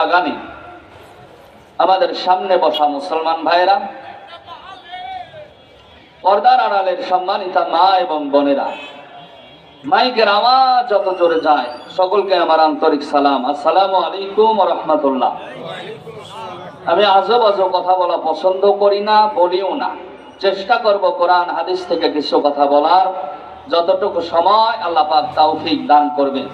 বাগানে আমাদের সামনে বসা মুসলমান ভাইয়েরা, পর্দার আড়ালের সম্মানিতা মা এবং বোনেরা, মাইকের আওয়াজ যত জোরে যায় সকলকে আমার আন্তরিক সালাম। আসসালামু আলাইকুম ওয়া রাহমাতুল্লাহ। আমি আজব আজব কথা বলা পছন্দ করি না, বলিও না। চেষ্টা করব কোরআন হাদিস থেকে কিছু কথা বলার, যতটুকু সময় আল্লাহ পাক তৌফিক দান করবেন।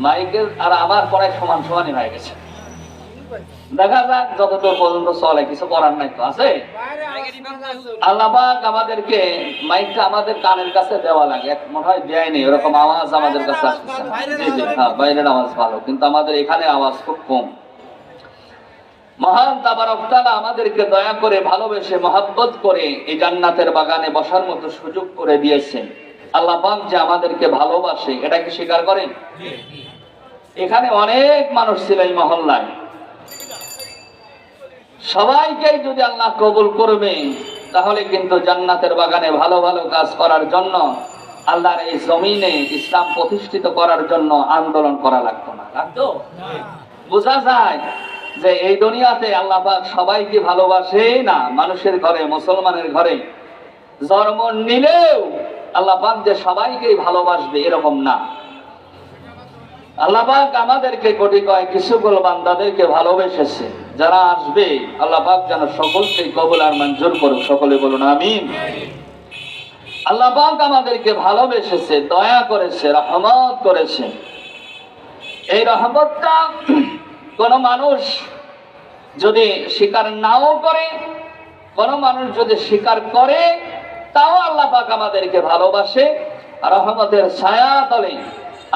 মাইকের আর আমার পড়ায় সমান সমানই হয়ে গেছে, দেখা যাক যতদূর পর্যন্ত চলে, কিছু করার নাই তো আছে। আল্লাহ পাক আমাদেরকে মাইকটা আমাদের কানের কাছে দেওয়া লাগে, মনে হয় দেয়নি, এরকম আওয়াজ আমাদের কাছে আসছে। জি জি, হ্যাঁ, বাইরের আওয়াজ ভালো, কিন্তু আমাদের এখানে আওয়াজ খুব কম। মহান তাবারক তাআলা আমাদেরকে দয়া করে ভালোবেসে মহব্বত করে এই জান্নাতের বাগানে বসার মতো সুযোগ করে দিয়েছেন। আল্লাহ পাক যে আমাদেরকে ভালোবাসে এটা কি স্বীকার করেন? এখানে অনেক মানুষ ছিল এই মহল্লায়, সবাইকে যদি আল্লাহ কবুল করবে তাহলে কিন্তু জান্নাতের বাগানে ভালো ভালো কাজ করার জন্য, আল্লাহর এই জমিনে ইসলাম প্রতিষ্ঠিত করার জন্য আন্দোলন করা লাগতো না। লাগতো? বোঝা যায় যে এই দুনিয়াতে আল্লাহ পাক সবাইকে ভালোবাসে না। মানুষের ঘরে, মুসলমানের ঘরে জন্ম নিলেও আল্লাহ পাক যে সবাইকেই ভালোবাসবে এরকম না। আল্লাহ পাক আমাদেরকে কোটি কয়েক কিছুগুল বান্দাদেরকে ভালোবেসেছে। যারা আসবে আল্লাহ পাক যেন সকলকে কবুল আর মঞ্জুর করুক, সকলে বলুন আমিন। আল্লাহ পাক আমাদেরকে ভালোবেসেছে, দয়া করেছে, রহমত করেছে। এই রহমতটা কোন মানুষ যদি স্বীকার নাও করে, কোন মানুষ যদি স্বীকার করে, তাও আল্লাহ পাক আমাদেরকে ভালোবাসে, রহমতের ছায়া তলে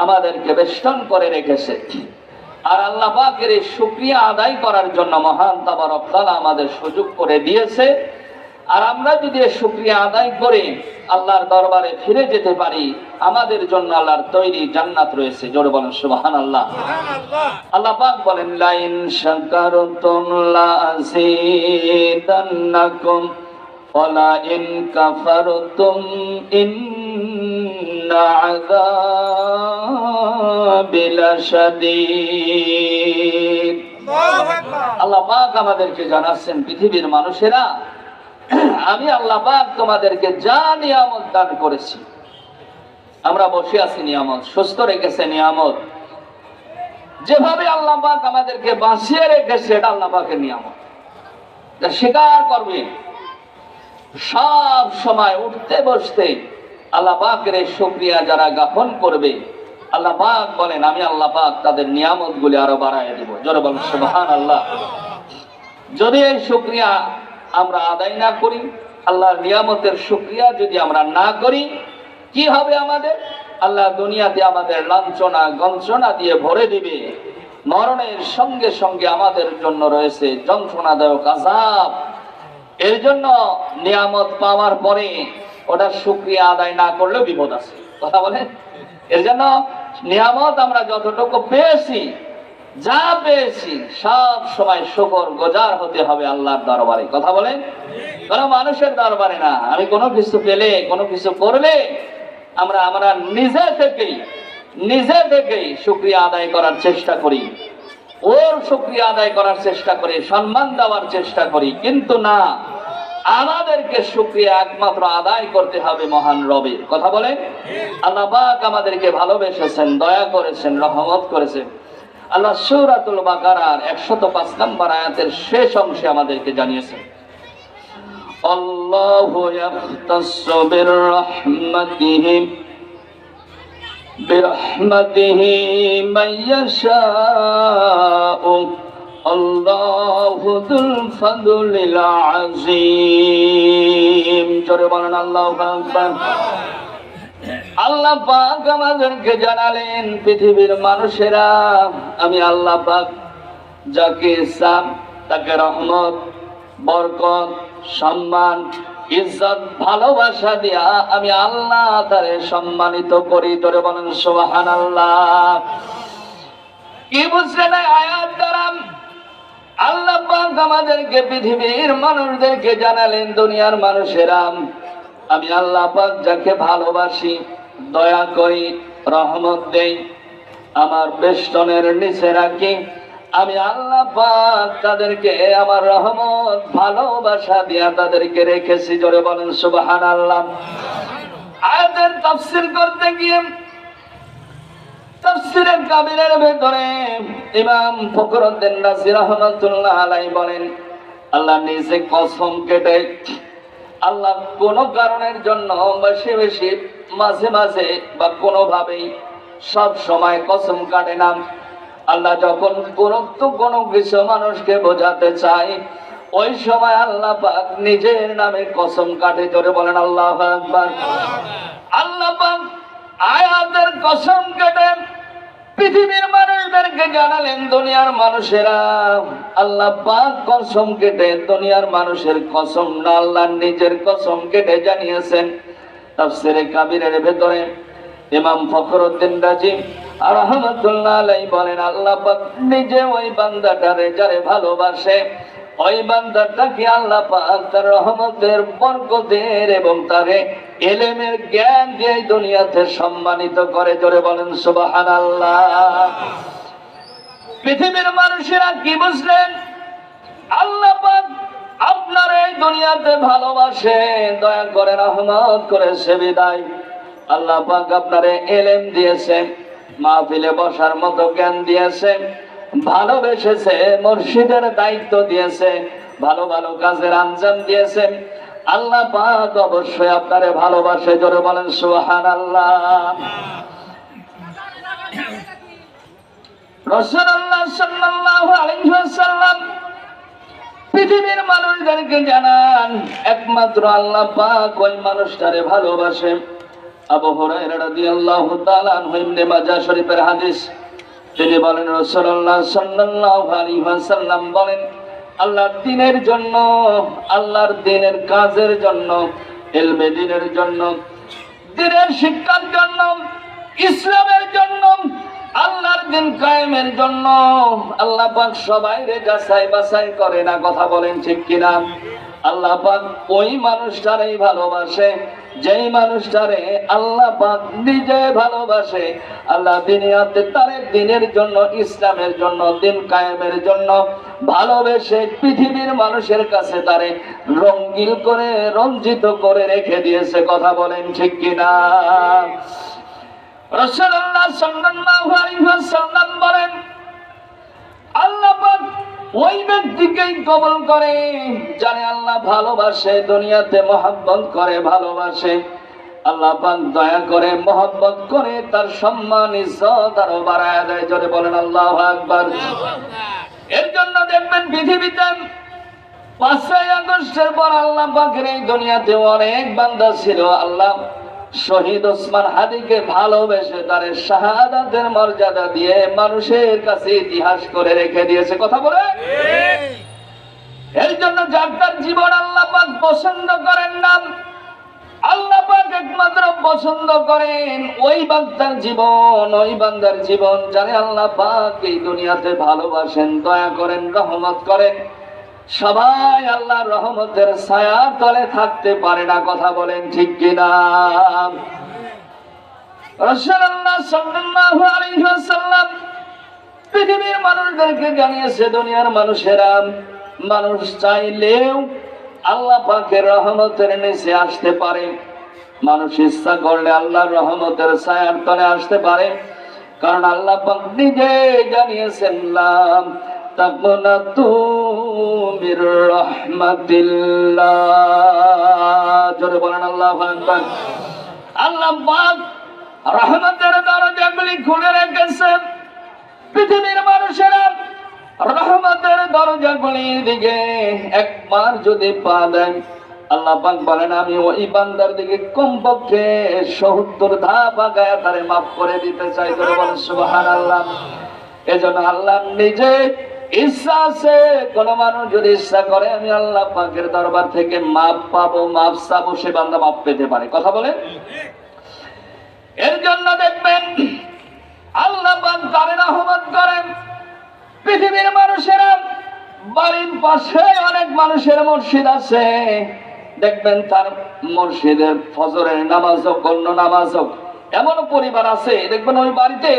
আমাদেরকে বেষ্টন করে রেখেছে। আর আল্লাহ পাকের এই শুকরিয়া আদায় করার জন্য মহান তাবারক তাআলা আমাদের সুযোগ করে দিয়েছে। আর আমরা যদি এই শুকরিয়া আদায় করে আল্লাহর দরবারে ফিরে যেতে পারি, আমাদের জন্য আল্লাহর তৈরি জান্নাত রয়েছে। জোরে বলেন সুবহানাল্লাহ। আল্লাহ পাক বলেন, লা ইন শাকারতুম লা আযীদান্নাকুম ওয়া লা ইন কাফারতুম ইন্না আযাবি লাশাদীদ। আল্লাহ পাক আমাদেরকে জানাচ্ছেন, পৃথিবীর মানুষেরা, আমি আল্লাহ পাক তোমাদেরকে যা নিয়ামত দান করেছি, আমরা বসে আছি নিয়ামত, সুস্থ রেখেছে নিয়ামত, যেভাবে আল্লাহ পাক আমাদেরকে বাঁচিয়ে রেখেছে এটা আল্লাহ পাকের নিয়ামত। স্বীকার করবে সব সময়, উঠতে বসতে আল্লাহ পাকের এই শুকরিয়া যারা জ্ঞাপন করবে, আল্লাহ পাক বলেন আমি আল্লাহ পাক তাদের নিয়ামত গুলি আরো বাড়ায় দেব। জোরে বলেন সুবহানাল্লাহ। যদি এই শুকরিয়া আমরা আদায় না করি, আল্লাহর নিয়ামতের শুকরিয়া যদি আমরা না করি, কি হবে আমাদের? আল্লাহ দুনিয়াতে আমাদের লাঞ্ছনা গঞ্জনা দিয়ে ভরে দিবে। মরণের সঙ্গে সঙ্গে আমাদের জন্য রয়েছে যন্ত্রণাদায়ক আযাব। এর জন্য নিয়ামত পাওয়ার পরে ওটার শুকরিয়া আদায় না করলেও বিপদ আছে। কথা বলেন? এর জন্য নিয়ামত আমরা যতটুকু পেয়েছি, যা পেয়েছি, সব সময় শুকর গুজার হতে হবে আল্লাহর দরবারে। কথা বলেন? কোন মানুষের দরবারে না। আমি কোনো কিছু পেলে, কোনো কিছু করলে আমরা নিজে থেকেই শুকরিয়া আদায় করার চেষ্টা করি, ওর শুকরিয়া আদায় করার চেষ্টা করি, সম্মান দেওয়ার চেষ্টা করি। কিন্তু না, আমাদেরকে শুকরিয়া একমাত্র আদায় করতে হবে মহান রবের। কথা বলেন? আল্লাহ পাক আমাদেরকে ভালোবেসেছেন, দয়া করেছেন, রহমত করেছেন। আল্লাহ সূরাতুল বাকারার 105 নম্বর আয়াতের শেষ অংশে আমাদেরকে জানিয়েছেন, আল্লাহু ইয়াখতাসসু বিরহমাতিহি মাইয়াশাউ আল্লাহু যুল ফাদলিল আযীম। জোরে বলেন আল্লাহু আকবার। আল্লাহ পাক আমাদেরকে জানালেন, পৃথিবীর মানুষেরা, আমি আল্লাহ পাক যাকে ইচ্ছা তাকে রহমত, বরকত, সম্মান, ইজ্জত, ভালোবাসা দিয়া আমি আল্লাহ তারে সম্মানিত করি। ধরে বলেন সুবহানাল্লাহ। কি বুঝলেন আয়াত দ্বারা? আল্লাহ পাক আমাদেরকে, পৃথিবীর মানুষদেরকে জানালেন, দুনিয়ার মানুষেরা, আমি আল্লাহ পাক যাকে ভালোবাসি, দয়া করি, রহমত দেই, আমার বেষ্টনের নিচে রাখি, আমি আল্লাহ পাক তাদেরকে আমার রহমত ভালোবাসা দিয়া তাদেরকে রেখেছি। জোরে বলেন সুবহানাল্লাহ। আয়াতের তাফসীর করতে গিয়ে তাফসীরে কাবীরের ভেতরে ইমাম ফখরুদ্দীন রাজি রাহমাতুল্লাহ আলাইহি বলেন, আল্লাহ নিজে কসম কেটে, আল্লাহ কোন কারণের জন্য বেশি বেশি মাঝে মাঝে বা কোনোভাবেই সব সময় কসম কাটে না। আল্লাহ যখন কোনো কিছু মানুষকে বোঝাতে চায়, ওই সময় আল্লাহ পাক নিজের নামে কসম কাটে। জোরে বলেন আল্লাহু আকবার। আল্লাহ পাক আয়াতের কসম কেটে পৃথিবীর মানুষদেরকে জানালেন, দুনিয়ার মানুষেরা আল্লাহ পাক কসম কেটে দুনিয়ার মানুষের কসম না, আল্লাহর নিজের কসম কেটে জানিয়েছেন। তাফসীরে কাবীরের ভেতরে ইমাম ফখরুদ্দীন রাজি রাহমাতুল্লাহ আলাইহি বলেন, আল্লাহ পাক নিজে ওই বান্দাটারে যারে ভালোবাসে, ওই বান্দাটাকে আল্লাহ পাক তার রহমতের বরকতের এবং তারে ইলমের জ্ঞান দিয়ে দুনিয়াতে সম্মানিত করে। জোরে বলেন সুবহানাল্লাহ। পৃথিবীর মানুষেরা কি বুঝলেন? আল্লাহ পাক আপনার এই দুনিয়াতে ভালোবাসে, দয়া করে রহমত করেছে বিদায় আল্লাহ পাক আপনারে ইলম দিয়েছে, মাহফিলে বসার মতো জ্ঞান দিয়েছে, ভালোবেসেছে, মুর্শিদের দায়িত্ব দিয়েছে, ভালো ভালো কাজের আঞ্জাম দিয়েছে। আল্লাহ পাক অবশ্যই আপনারে ভালোবাসে। জোরে বলেন সুবহানাল্লাহ। রাসূলুল্লাহ সাল্লাল্লাহু আলাইহি ওয়াসাল্লাম পৃথিবীর মানুষদেরকে জানান, একমাত্র আল্লাহ পাক ওই মানুষটারে ভালোবাসে। আবু হুরায়রা রাদিয়াল্লাহু তাআলা আনহু ইবনে মাজাহ শরীফের হাদিস, তিনি বলেন রাসূলুল্লাহ সাল্লাল্লাহু আলাইহি ওয়াসাল্লাম বলেন, আল্লাহর দ্বীনের জন্য, আল্লাহর দ্বীনের কাজের জন্য, ইলমে দ্বীনের জন্য, দ্বীনের শিক্ষার জন্য, ইসলামের জন্য, আল্লাহর দ্বীন কায়েমের জন্য আল্লাহ পাক সবাইরে যাচাই বাছাই করে না। কথা বলেন ঠিক কিনা? আল্লাহ পাক ওই মানুষটারই ভালোবাসে যেই মানুষটারে আল্লাহ পাক নিজে ভালোবাসে। আল্লাহ দুনিয়াতে তারে দ্বীনের জন্য, ইসলামের জন্য, দ্বীন কায়েমের জন্য ভালোবেসে পৃথিবীর মানুষের কাছে তারে রঙিন করে, রঞ্জিত করে রেখে দিয়েছে। কথা বলেন ঠিক কিনা? রাসূলুল্লাহ সাল্লাল্লাহু আলাইহি ওয়াসাল্লাম বলেন, আল্লাহ পাক ওই ব্যক্তিকেই কবুল করে যারে আল্লাহ ভালোবাসে, দুনিয়াতে মহব্বত করে, ভালোবাসে। আল্লাহ পাক দয়া করে, মহব্বত করে, তার সম্মান ইজ্জত আরো বাড়ায় দেয়। জোরে বলেন আল্লাহু আকবার। এর জন্য দেখবেন পৃথিবীতে 5ই আগস্টের পর আল্লাহ পাকের এই দুনিয়াতে অনেক বান্দা ছিল, আল্লাহ শহীদ ওসমান হাদিকে ভালোবেসে তার শাহাদাতের মর্যাদা দিয়ে মানুষের কাছে ইতিহাস করে রেখে দিয়েছে। কথা বলে এর জন্য যার তার জীবন আল্লাহ পাক পছন্দ করেন না, আল্লাহ পাক একমাত্র পছন্দ করেন ওই বান্দার জীবন, ওই বান্দার জীবন যারে আল্লাহ পাক এই দুনিয়াতে ভালোবাসেন, দয়া করেন, রহমত করেন। সবাই আল্লাহর রহমতের ছায়ার তলে থাকতে পারে না। কথা বলেন ঠিক কিনা? রাসূলুল্লাহ সাল্লাল্লাহু আলাইহি ওয়াসাল্লাম পৃথিবীর মানুষদেরকে জানিয়েছে, দুনিয়ার মানুষেরা, মানুষ চাইলেও আল্লাহ পাকের রহমতের নিচে আসতে পারে। মানুষ ইচ্ছা করলে আল্লাহর রহমতের ছায়ার তলে আসতে পারে, কারণ আল্লাহ পাক নিজে জানিয়েছেন, লা তাকনাতু মির রাহমাতিল্লাহ। জোরে বলেন আল্লাহু আকবার। আল্লাহ পাক রহমতের দরজাগুলি খুলে রেখেছেন। পৃথিবীর মানুষেরা রহমতের দরজাগুলির দিকে একবার যদি পা দেন, আল্লাহ পাক বলেন আমি ওই বান্দার দিকে কমপক্ষে ৭০ ধাপ আগায় তারে মাফ করে দিতে চাই। জোরে বলেন সুবহানাল্লাহ। এজন্য আল্লাহ নিজে ইচ্ছা আছে, কোন মানুষ যদি ইচ্ছা করে আমি আল্লাহ পাকের দরবার থেকে মাফ পাবো, মাফ চাবো, সে বান্দা মাফ পেতে পারে। কথা বলেন। এর জন্য দেখবেন আল্লাহ পাক তারে রহমত করেন। পৃথিবীর মানুষেরা, বাড়ির পাশে অনেক মানুষের মসজিদ আছে, দেখবেন তার মসজিদের ফজরের নামাজ হোক, অন্য নামাজ হোক, এমন পরিবার আছে দেখবেন ওই বাড়িতে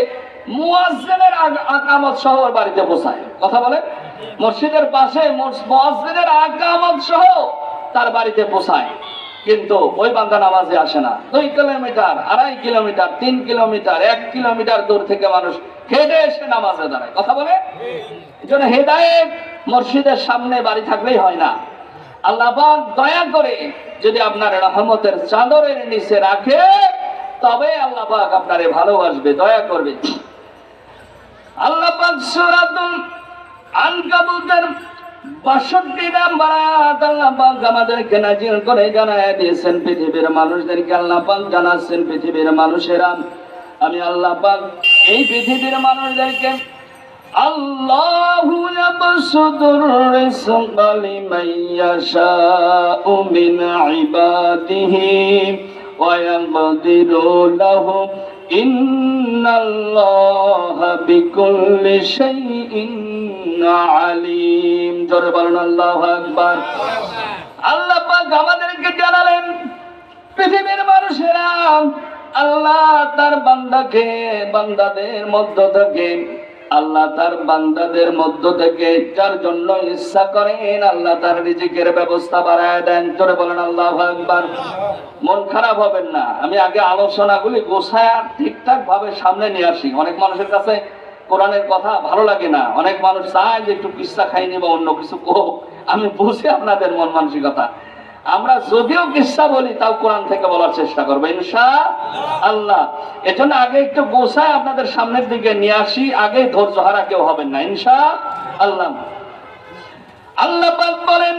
মুয়াজ্জিনের আকামত সহ ওর বাড়িতে পৌঁছায়। কথা বলে, মসজিদের পাশে মুয়াজ্জিনের আকামত সহ তার বাড়িতে পৌঁছায়, কিন্তু ওই বান্দা নামাজে আসে না। 2 কিলোমিটার, 2.5 কিলোমিটার, 3 কিলোমিটার, 1 কিলোমিটার দূর থেকে মানুষ হেঁটে এসে নামাজে দাঁড়ায়। কথা বলে, এই জন্য হেদায়েত মসজিদের সামনে বাড়ি থাকলেই হয় না। আল্লাহ পাক দয়া করে যদি আপনার রহমতের চাদরের নিচে রাখে, তবে আল্লাহ পাক আপনারে ভালোবাসবে, দয়া করবে। আল্লাহ পাক সূরাতুল আনকাবুতের 62 নম্বর আয়াত আল্লাহ পাক আমাদেরকে নাযিল করে জানায় দিয়েছেন, পৃথিবীর মানুষদেরকে আল্লাহ পাক জানাচ্ছেন, পৃথিবীর মানুষেরা, আমি আল্লাহ পাক এই পৃথিবীর মানুষদেরকে আল্লাহু ইয়াবসুতুর রিজকা লিমান ইয়াশাউ মিন ইবাদিহি ওয়া ইয়াকদিরু লাহু ইন্নাল্লাহা বিকুল্লি শাইইন আলিম। জোরে বলুন আল্লাহু আকবার। আল্লাহ পাক আমাদেরকে জানালেন, পৃথিবীর মানুষেরা আল্লাহ তার বান্দাকে, বান্দাদের মধ্য থেকে, আল্লাহ তার বান্দাদের মধ্য থেকে যার জন্য ইচ্ছা করেন আল্লাহ তার রিজিকের ব্যবস্থা বাড়ায় দেন। জোরে বলেন আল্লাহু আকবার। মন খারাপ হবেন না, আমি আগে আলোচনাগুলি গোছায় ঠিকঠাক ভাবে সামনে নিয়ে আসি। অনেক মানুষের কাছে কোরআনের কথা ভালো লাগে না, অনেক মানুষ চায় যে একটু কিস্সা খাইনি বা অন্য কিছু হোক। আমি বুঝি আপনাদের মন মানসিকতা। আমরা যদিও কিস্সা বলি, তাও কোরআন থেকে বলার চেষ্টা করবো ইনশাআল্লাহ। এজন্য আগে একটু গোছায় আপনাদের সামনের দিকে নিয়ে আসি, আগে ধৈর্য হারা কেউ হবেন না ইনশাআল্লাহ। আল্লাহ পাক বলেন,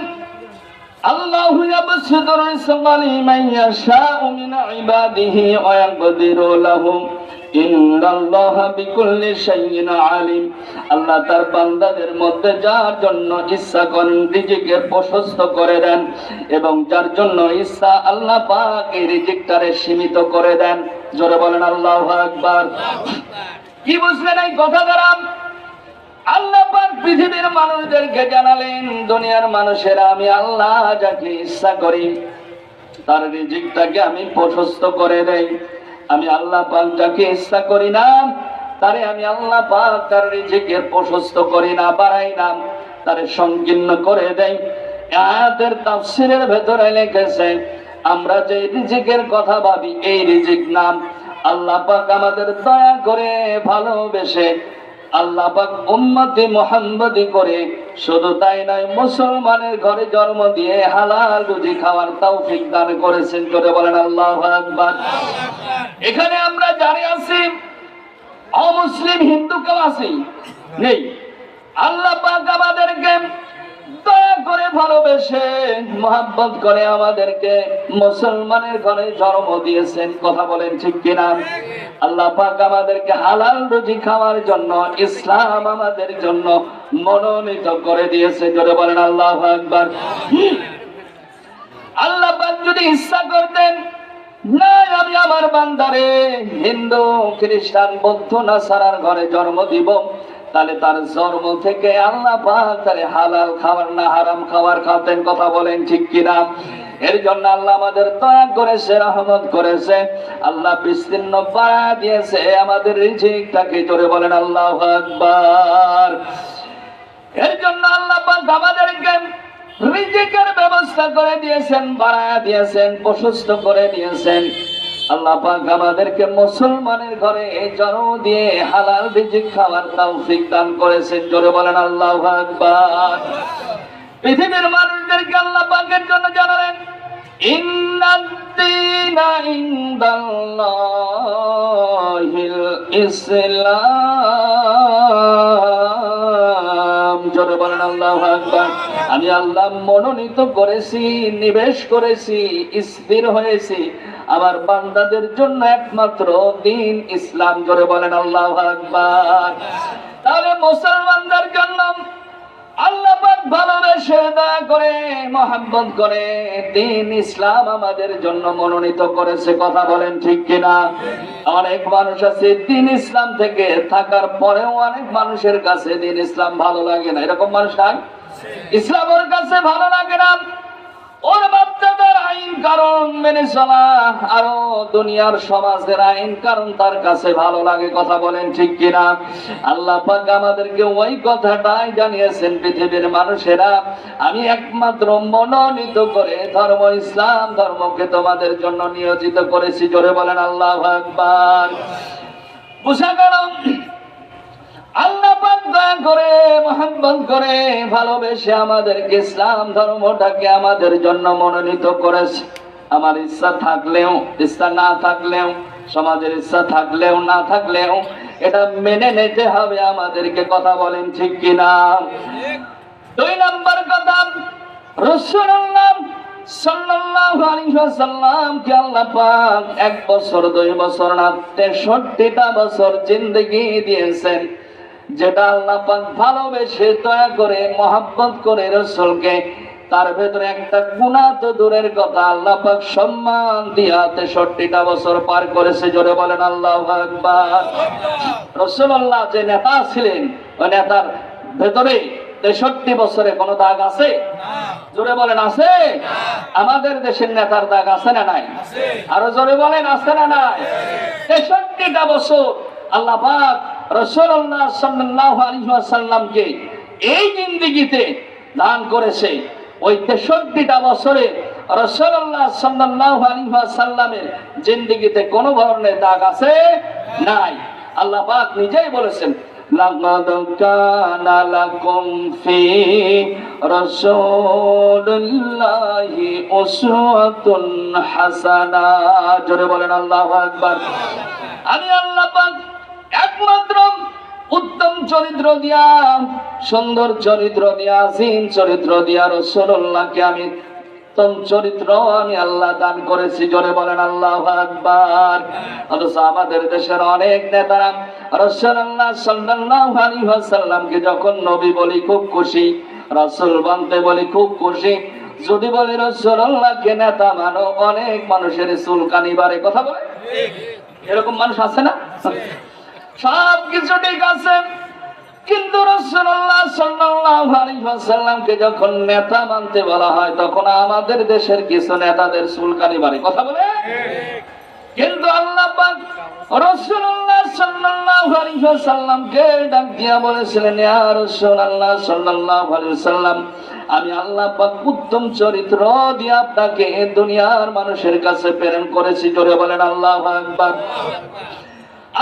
আল্লাহু ইয়াবসুতুর রিজকা লিমান ইয়াশাউ মিন ইবাদিহি ওয়া ইয়াকদিরু লাহুম ইন্নাল্লাহা বিকুল্লি শাইইন আলিম। আল্লাহ তার বান্দাদের মধ্যে যার জন্য ইচ্ছা করেন রিজিকের প্রশস্ত করে দেন, এবং যার জন্য ইচ্ছা আল্লাহ পাক এই রিজিকটারে সীমিত করে দেন। জোরে বলেন আল্লাহু আকবার। কি বুঝলেন এই কথা দ্বারা? আল্লাহ পাক পৃথিবীর মানুষদেরকে জানালেন, দুনিয়ার মানুষেরা, আমি আল্লাহ যাকে ইচ্ছা করি তার রিজিকটাকে আমি প্রশস্ত করে দেই। আমি আল্লাহ পাক যাকে ইচ্ছা করি না তারে আমি আল্লাহ পাক তার রিজিকের প্রশস্ত করি না, বাড়াই না, তারে সংকীর্ণ করে দেই। আয়াতের তাফসীরের ভেতরে লিখেছে, আমরা যে রিজিকের কথা ভাবি এই রিজিক নাম আল্লাহ পাক আমাদের দয়া করে ভালোবেসে আল্লাহ পাক উম্মতে মুহাম্মদি করে, শুধু তাই নয় মুসলমানের ঘরে জন্ম দিয়ে হালাল রুজি খাওয়ার তৌফিক দান করেছেন। জোরে বলেন আল্লাহু আকবার। এখানে আমরা যারা আছি, অমুসলিম হিন্দু কেউ আছি নেই। আল্লাহ পাক আমাদেরকে দয়া করে ভালোবেসে মহব্বত করে আমাদেরকে মুসলমানের ঘরে জন্ম দিয়েছেন। কথা বলেন ঠিক কিনা? আল্লাহ পাক আমাদেরকে হালাল রুজি খাওয়ার জন্য ইসলাম আমাদের জন্য মনোনীত করে দিয়েছে। জোরে বলেন আল্লাহু আকবার। আল্লাহ পাক যদি ইচ্ছা করতেন, না আমি আমার বান্দারে হিন্দু, খ্রিস্টান, বৌদ্ধ, নাসারার ঘরে জন্ম দিব, তাহলে তার জন্ম থেকে আল্লাহ পাক তারে হালাল খাবার না হারাম খাবার খাওয়াতেন। কথা বলেন ঠিক কিনা? এর জন্য আল্লাহ আমাদের দয়া করেছে, রহমত করেছে, আল্লাহ বিস্তীর্ণ বাড়া দিয়েছে আমাদের রিজিকটাকে। জোরে বলেন আল্লাহু আকবার। এর জন্য আল্লাহ পাক আমাদেরকে রিজিকের ব্যবস্থা করে দিয়েছেন, বাড়ায়া দিয়েছেন, প্রশস্ত করে দিয়েছেন। আল্লাহ পাক আমাদেরকে মুসলমানের ঘরে জন্ম দিয়ে হালাল রিজিক খাওয়ার তৌফিক দান করেছেন। জোরে বলেন আল্লাহু আকবার। পৃথিবীর মানুষদেরকে আল্লাহ পাকের জন্য জানালেন, ইন্নাদ-দীনা ইনদাল্লাহিল ইসলাম। জোরে বলেন আল্লাহু আকবার। আমি আল্লাহ মনোনীত করেছি, নিবেশ করেছি, স্থির হয়েছি আমার বান্দাদের জন্য একমাত্র দ্বীন ইসলাম। জোরে বলেন আল্লাহু আকবার। তাহলে মুসলমানদের জন্য আল্লাহ পাক ভালোবেসে দয়া করে মহব্বত করে দ্বীন ইসলাম আমাদের জন্য মনোনীত করেছে। কথা বলেন ঠিক কিনা? অনেক মানুষ আছে দ্বীন ইসলাম থেকে থাকার পরেও অনেক মানুষের কাছে দ্বীন ইসলাম ভালো লাগে না। এরকম মানুষ নাই? ইসলাম ওর কাছে ভালো লাগে না, ওর বাচ্চাদের আইন কারণ মেনে চলা আরো দুনিয়ার সমাজের আইন কারণ তার কাছে ভালো লাগে। কথা বলেন ঠিক কিনা? আল্লাহ পাক আমাদেরকে ওই কথাটাই জানিয়েছেন, পৃথিবীর মানুষেরা আমি একমাত্র মনোনীত করে ধর্ম ইসলাম ধর্মকে তোমাদের জন্য নিয়োজিত করেছি। জোরে বলেন আল্লাহু আকবার। বুঝা গেল আল্লাহ পাক দয়া করে মহব্বত করে ভালোবেসে আমাদেরকে ইসলাম ধর্মটাকে আমাদের জন্য মনোনীত করেছে। আমার ইচ্ছা থাকলেও ইচ্ছা না থাকলেও, সমাজের ইচ্ছা থাকলেও না থাকলেও এটা মেনে নিতে হবে আমাদেরকে। কথা বলেন ঠিক কিনা? 2 নম্বর কথা, রাসূলুল্লাহ সাল্লাল্লাহু আলাইহি ওয়াসাল্লাম কে আল্লাহ পাক 1 বছর 2 বছর না 63টা বছর জিন্দেগি দিয়েছেন, যেটা আল্লাহ পাক ভালোবেসে দয়া করে মহব্বত করে রাসূলকে, তার ভেতরে একটা গুনাহ তো দূরের কথা আল্লাহ পাক সম্মান দিয়া 63টা বছর পার করেছে। জোরে বলেন আল্লাহু আকবার। রাসূলুল্লাহ যে নেতা ছিলেন, ওই নেতার ভেতরে 63 বছরে কোনো দাগ আছে? জোরে বলেন আছে? আমাদের দেশের নেতার দাগ আছে না নাই? আরো জোরে বলেন আছে না নাই? 63টা বছর আল্লাহ পাক রাসূলুল্লাহ সাল্লাল্লাহু আলাইহি ওয়াসাল্লামকে এই জিন্দেগিতে দান করেছে। ওই 63টা বছরে রাসূলুল্লাহ সাল্লাল্লাহু আলাইহি ওয়াসাল্লামের জিন্দেগিতে কোনো ধরনের দাগ আছে নাই। আল্লাহ পাক নিজেই বলেছেন, লাকাদ কানা লাকুম ফি রাসূলিল্লাহি উসওয়াতুন হাসানা। জোরে বলেন আল্লাহু আকবার। আমি আল্লাহ পাক একমাত্র উত্তম চরিত্র দিয়া, সুন্দর চরিত্র দিয়া, আজিম চরিত্র দিয়া রাসূলুল্লাহকে আমি উত্তম চরিত্র আমি আল্লাহ দান করেছি। জোরে বলেন আল্লাহু আকবার। অথচ আমাদের দেশের অনেক নেতারা রাসূলুল্লাহ সাল্লাল্লাহু আলাইহি ওয়াসাল্লামকে যখন নবী বলি খুব খুশি, রাসূল বানতে বলি খুব খুশি, যদি বলি রাসূলুল্লাহকে নেতা মানো, অনেক মানুষের চুলকানি বাড়ে। কথা বলে এরকম মানুষ আছে না? সব কিছু ঠিক আছে, কিন্তু রাসূলুল্লাহ সাল্লাল্লাহু আলাইহি ওয়াসাল্লামকে যখন নেতা মানতে বলা হয় তখন আমাদের দেশের কিছু নেতাদের চুলকানি বাড়ে। কথা বলে কিন্তু আল্লাহ পাক রাসূলুল্লাহ সাল্লাল্লাহু আলাইহি ওয়াসাল্লামকে ডাক দিয়া বলেছিলেন, ইয়া রাসূলুল্লাহ সাল্লাল্লাহু আলাইহি ওয়াসাল্লাম, আমি আল্লাহ পাক উত্তম চরিত্র দিয়ে আপনাকে দুনিয়ার মানুষের কাছে প্রেরণ করেছি। জোরে বলেন আল্লাহু আকবার।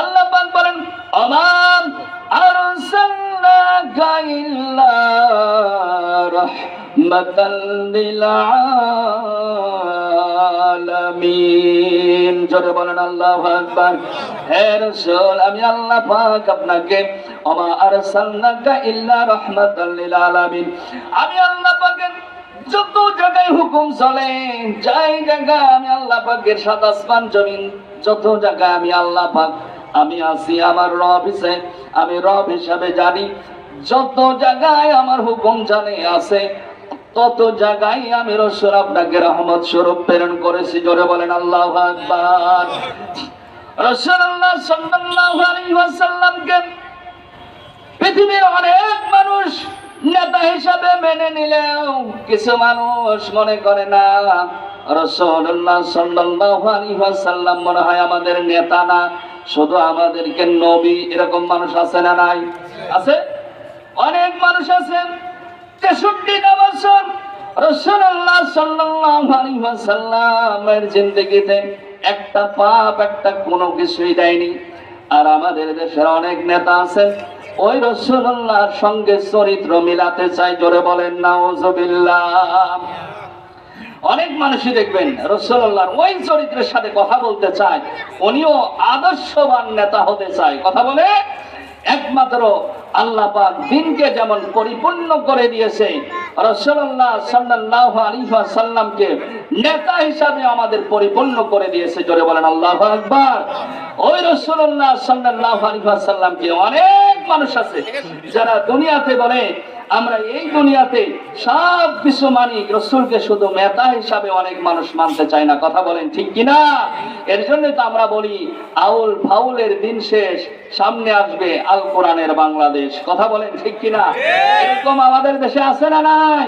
আল্লাহ পাক বলেন, আমান আরসালনাকা ইল্লা রাহমাতাল লিল আলামিন। জোরে বলেন আল্লাহু আকবার। হে রাসূল, আমি আল্লাহ পাক আপনাকে আমা আরসালনাকা ইল্লা রাহমাতাল লিল আলামিন, আমি আল্লাহ পাকের যত জায়গায় হুকুম চলে, যাই জায়গায় আমি আল্লাহ পাকের সাত আসমান জমিন, যত জায়গায় আমি আল্লাহ পাক আমি আছি, আমার রব হিসেবে আমি রব হিসাবে জানি, যত জায়গায় আমার হুকুম জানে আছে, তত জায়গায় আমি রাসূল আপনাকে রহমত স্বরূপ প্রেরণ করেছি। জোরে বলেন আল্লাহু আকবার। রাসূলুল্লাহ সাল্লাল্লাহু আলাইহি ওয়াসাল্লামকে পৃথিবীর অনেক মানুষ নেতা হিসাবে মেনে নিলেও কিছু মানুষ মনে করে না রাসূলুল্লাহ সাল্লাল্লাহু আলাইহি ওয়াসাল্লাম মনে হয় আমাদের নেতা না, শুধু আমাদেরকে নবী। এরকম মানুষ আছে না নাই? আছে, অনেক মানুষ আছে। 63টা বছর রাসূলুল্লাহ সাল্লাল্লাহু আলাইহি ওয়াসাল্লামের জিন্দেগিতে একটা পাপ, একটা কোনো কিছুই দেয়নি। আর আমাদের দেশের অনেক নেতা আছে ওই রাসূলুল্লাহর সঙ্গে চরিত্র মিলাতে চাই। জোরে বলেন নাউজুবিল্লাহ। অনেক মানুষই দেখবেন রাসূলুল্লাহর ওই চরিত্রের সাথে কথা বলতে চায়, উনিও আদর্শবান নেতা হতে চায়। কথা বলে একমাত্র আল্লাহ পাক দ্বীনকে যেমন পরিপূর্ণ করে দিয়েছে, রাসূলুল্লাহ সাল্লাল্লাহু আলাইহি ওয়াসাল্লামকে নেতা হিসাবে আমাদের পরিপূর্ণ করে দিয়েছে। জোরে বলেন আল্লাহু আকবার। ওই রাসূলুল্লাহ সাল্লাল্লাহু আলাইহি ওয়াসাল্লামকে অনেক মানুষ আছে যারা দুনিয়াতে বলে আমরা এই দুনিয়াতে সব কিছু মানি, রসুলকে শুধু মেতা হিসাবে অনেক মানুষ মানতে চায় না। কথা বলেন ঠিক কিনা? এর জন্য তো আমরা বলি আউল ফাউলের দিন শেষ, সামনে আসবে আল কোরআনের বাংলাদেশ। কথা বলেন ঠিক কিনা? এরকম আমাদের দেশে আছে না নাই?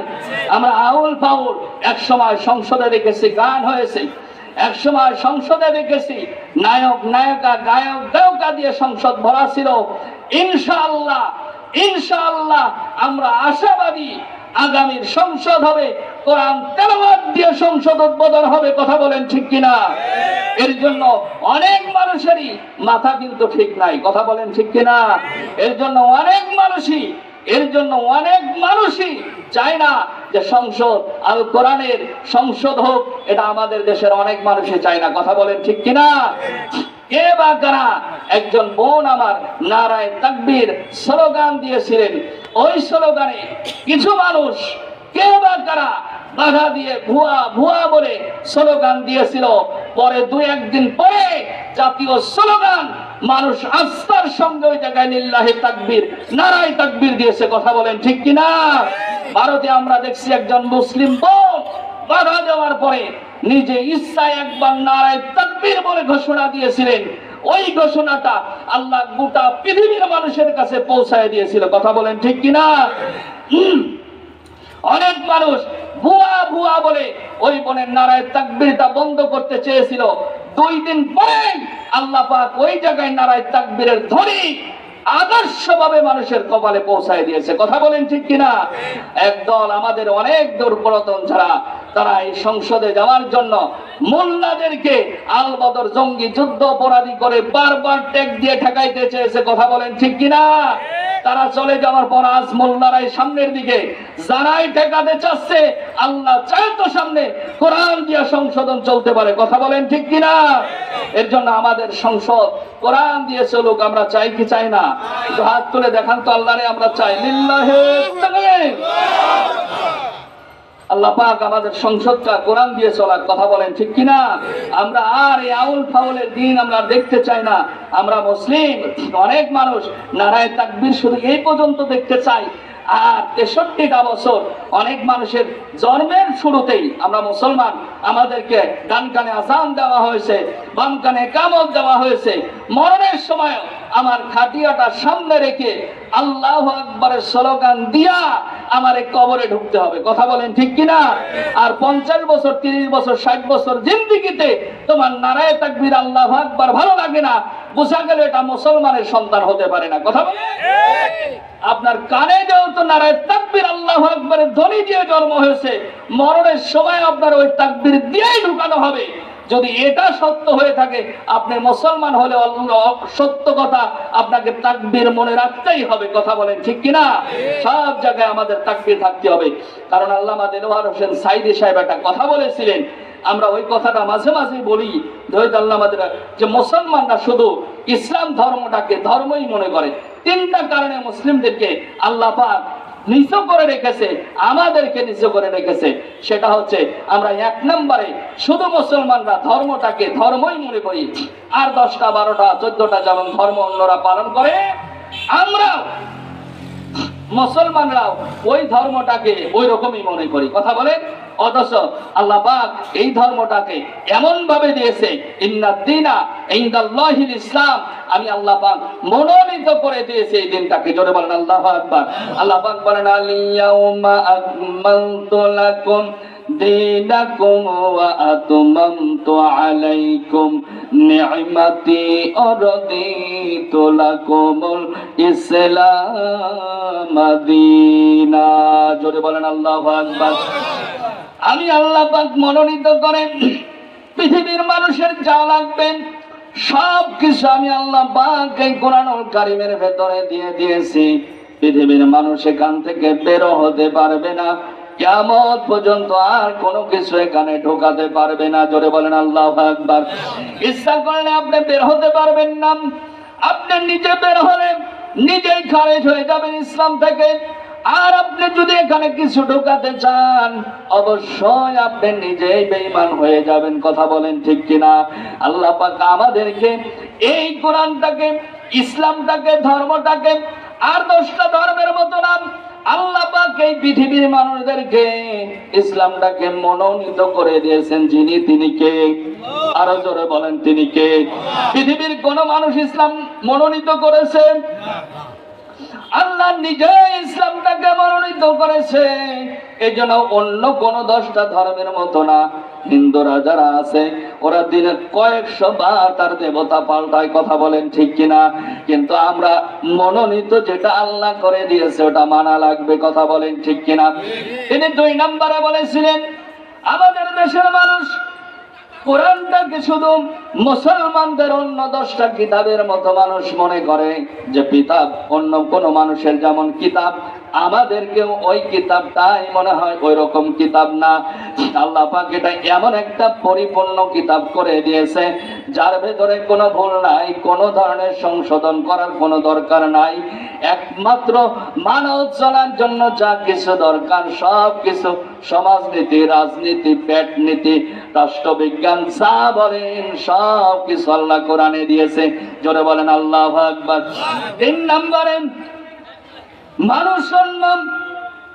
আমরা আউল ফাউল এক সময় সংসদে দেখেছি, গান হয়েছে, এক সময় সংসদে দেখেছি নায়ক নায়িকা গায়ক গায়িকা দিয়ে সংসদ ভরা ছিল। ইনশাআল্লাহ ইনশাআল্লাহ আমরা আশাবাদী আগামীর সংসদ হবে কোরআন তেলাওয়াত দিয়ে সংসদ উদ্বোধন হবে। কথা বলেন ঠিক কিনা? এর জন্য অনেক মানুষেরই মাথা কিন্তু ঠিক নাই। কথা বলেন ঠিক কিনা? এর জন্য অনেক মানুষই চায় না যে সংসদ আল কোরআনের সংসদ হোক। এটা আমাদের দেশের অনেক মানুষই চায় না। কথা বলেন ঠিক কিনা? কে বা কারা? একজন বোন আমার নারায়ে তাকবীর স্লোগান দিয়েছিলেন। ওই স্লোগানে কিছু মানুষ কে বা কারা বাধা দিয়ে ভুয়া ভুয়া বলে স্লোগান দিয়েছিল। পরে দুই একদিন পরে জাতীয় স্লোগান মানুষ আস্থার সঙ্গে ওই জায়গায় লিল্লাহি তাকবীর নারায়ে তাকবীর দিয়েছে। কথা বলেন ঠিক কিনা? ভারতে আমরা দেখছি একজন মুসলিম বোন বাধা দেওয়ার পরে নিজে ইচ্ছায় একবার নারায়ে তাকবীর বলে ঘোষণা দিয়েছিলেন। ওই ঘোষণাটা আল্লাহ গোটা পৃথিবীর মানুষের কাছে পৌঁছায় দিয়েছিল। কথা বলেন ঠিক কিনা? অনেক মানুষ ভুয়া ভুয়া বলে ওই বোনের নারায়ে তাকবীরটা বন্ধ করতে চেয়েছিল। 2 দিন পরে আল্লাহ পাক ওই জায়গায় নারায়ে তাকবীরের ধ্বনি আদর্শভাবে মানুষের কপালে পৌঁছায় দিয়েছে। কথা বলেন ঠিক কিনা? একদল আমাদের অনেক দুর্বলতন ছাড়া তারা এই সংসদে যাওয়ার জন্য মোল্লাদেরকে আল বদর জঙ্গি যুদ্ধ অপরাধী করে বারবার ট্যাগ দিয়ে ঠেকাইতে চেয়েছে। কথা বলেন ঠিক কিনা? তারা চলে যাওয়ার পর আজ মোল্লারাই সামনের দিকে যারাই ঠেকাতে চাচ্ছে, আল্লাহ চায় তো সামনে কোরআন দিয়ে সংশোধন চলতে পারে। কথা বলেন ঠিক কিনা? এর জন্য আমাদের সংসদ কোরআন দিয়ে চলুক। আমরা চাই কি চাই না? হাত তুলে দেখান তো আল্লাহরে আমরা চাই। লিল্লাহি তাকবীর। আল্লাহ পাক আমাদের সংসদটা কোরআন দিয়ে চলার। কথা বলেন ঠিক কিনা? আমরা আর এই আউল ফাউলের দিন আমরা দেখতে চাই না। আমরা মুসলিম অনেক মানুষ নারায়ে তাকবীর শুধু এই পর্যন্ত দেখতে চাই। আর 63টা বছর অনেক মানুষের জন্মের শুরুতেই আমরা মুসলমান, আমাদেরকে ডান কানে আযান দেওয়া হয়েছে, বাম কানে ইকামত দেওয়া হয়েছে। মরণের সময় আমার খাটিয়াটা সামনে রেখে আল্লাহু আকবারের স্লোগান দিয়া আমারে কবরে ঢুকতে হবে। কথা বলেন ঠিক কিনা? আর 50 বছর 30 বছর 60 বছর জিন্দেগিতে তোমার নারায়ে তাকবীর আল্লাহু আকবার ভালো লাগে না, বোঝা গেল এটা মুসলমানের সন্তান হতে পারে না। কথা বলেন। আপনার কানে যেহেতু নারায়ে তাকবীর আল্লাহু আকবারের ধ্বনি দিয়ে জন্ম হয়েছে, মরণের সময় আপনার ওই তাকবীর দিয়েই ঢুকানো হবে। যদি এটা সত্য হয়ে থাকে, আপনি মুসলমান হলে সত্য কথা আপনাকে তাকবীর মনে রাখতেই হবে। কথা বলেন ঠিক কিনা? সব জায়গায় আমাদের তাকবীর থাকতে হবে। কারণ আল্লামা দেলোয়ার হোসেন সাইদি সাহেব একটা কথা বলেছিলেন, আমরা ওই কথাটা মাঝে মাঝে বলি যে মুসলমানরা শুধু ইসলাম ধর্মটাকে ধর্মই মনে করে। 3টা কারণে মুসলিমদেরকে আল্লাহ পাক নিচু করে রেখেছে, আমাদেরকে নিচু করে রেখেছে। সেটা হচ্ছে আমরা 1 নম্বরে শুধু মুসলমানরা ধর্মটাকে ধর্মই মনে করি। আর 10টা 12টা 14টা যেমন ধর্ম অন্যরা পালন করে, আমরা মুসলমানরাও ওই ধর্মটাকে ওই রকমই মনে করি। কথা বলেন। অথচ আল্লাহ পাক এই ধর্মটাকে এমন ভাবে দিয়েছে, ইন্নাদ দীনা ইনদাল্লাহিল ইসলাম, আমি আল্লাহ পাক মনোনীত করে দিয়েছে এই দিনটাকে। জোরে বলেন আল্লাহু আকবার। আল্লাহ পাক বলেন আল ইয়াউমা আকমালতু লাকুম দীনাকুম ওয়া আতমামতু আলাইকুম নি'মাতি ওয়া রাদিতু লাকুমুল ইসলাম দীনা। জোরে বলেন আল্লাহু আকবার। আমি আল্লাহ পাক মনোনীত করেন পৃথিবীর মানুষের যা লাগবে সব কিছু আমি আল্লাহ পাক এই কোরআনুল কারীমের ভেতরে দিয়ে দিয়েছি। পৃথিবীর মানুষ এখান থেকে বের হতে পারবে না, কিয়ামত পর্যন্ত আর কোনো কিছু এখানে ঢোকাতে পারবে না। জোরে বলেন আল্লাহু আকবার। ইচ্ছা করলে আপনি বের হতে পারবেন না। আপনি নিজে বের হলে নিজেই খারিজ হয়ে যাবেন ইসলাম থেকে। আর আপনি যদি এখানে কিছু ঢোকাতে চান, অবশ্যই আপনি নিজেই বেঈমান হয়ে যাবেন। কথা বলেন ঠিক কিনা? আল্লাহ পাক আমাদেরকে এই কোরআনটাকে, ইসলামটাকে, ধর্মটাকে আর 10টা ধর্মের মতো নাম আল্লাহ পাক এই পৃথিবীর মানুষদেরকে ইসলামটাকে মনোনীত করে দিয়েছেন যিনি, তিনি কে? আরো জোরে বলেন, তিনি কে? পৃথিবীর কোন মানুষ ইসলাম মনোনীত করেছে? আল্লাহ নিজে ইসলামটাকে মনোনীত করেছে। এই জন্য অন্য কোন 10টা ধর্মের মতো না, হিন্দুরা যারা আছে ওরা দিনে কয়েকশো বার তার দেবতা পাল্টায়, কথা বলেন ঠিক কিনা? কিন্তু আমরা মনোনীত যেটা আল্লাহ করে দিয়েছে ওটা মানা লাগবে, কথা বলেন ঠিক কিনা? তিনি 2 নম্বরে বলেছিলেন, আমাদের দেশের মানুষ কোরআনটাকে শুধু মুসলমানদের অন্য 10টা কিতাবের মতো মানুষ মনে করে, যে কিতাব অন্য কোন মানুষের যেমন কিতাব আমাদেরকেও ওই কিতাবটাই মনে হয় ওই রকম কিতাব না। আল্লাহ পাক এটা এমন একটা পরিপূর্ণ কিতাব করে দিয়েছে যার ভেতরে কোনো ভুল নাই, কোনো ধরনের সংশোধন করার কোনো দরকার নাই। একমাত্র মানব চলার জন্য যা কিছু দরকার সব কিছু, সমাজনীতি, রাজনীতি, পেটনীতি, রাষ্ট্রবিজ্ঞান যা বলেন সব কিছু আল্লাহ কোরআনে দিয়েছে। জোরে বলেন আল্লাহু আকবার। 3 নম্বরে, মানুষ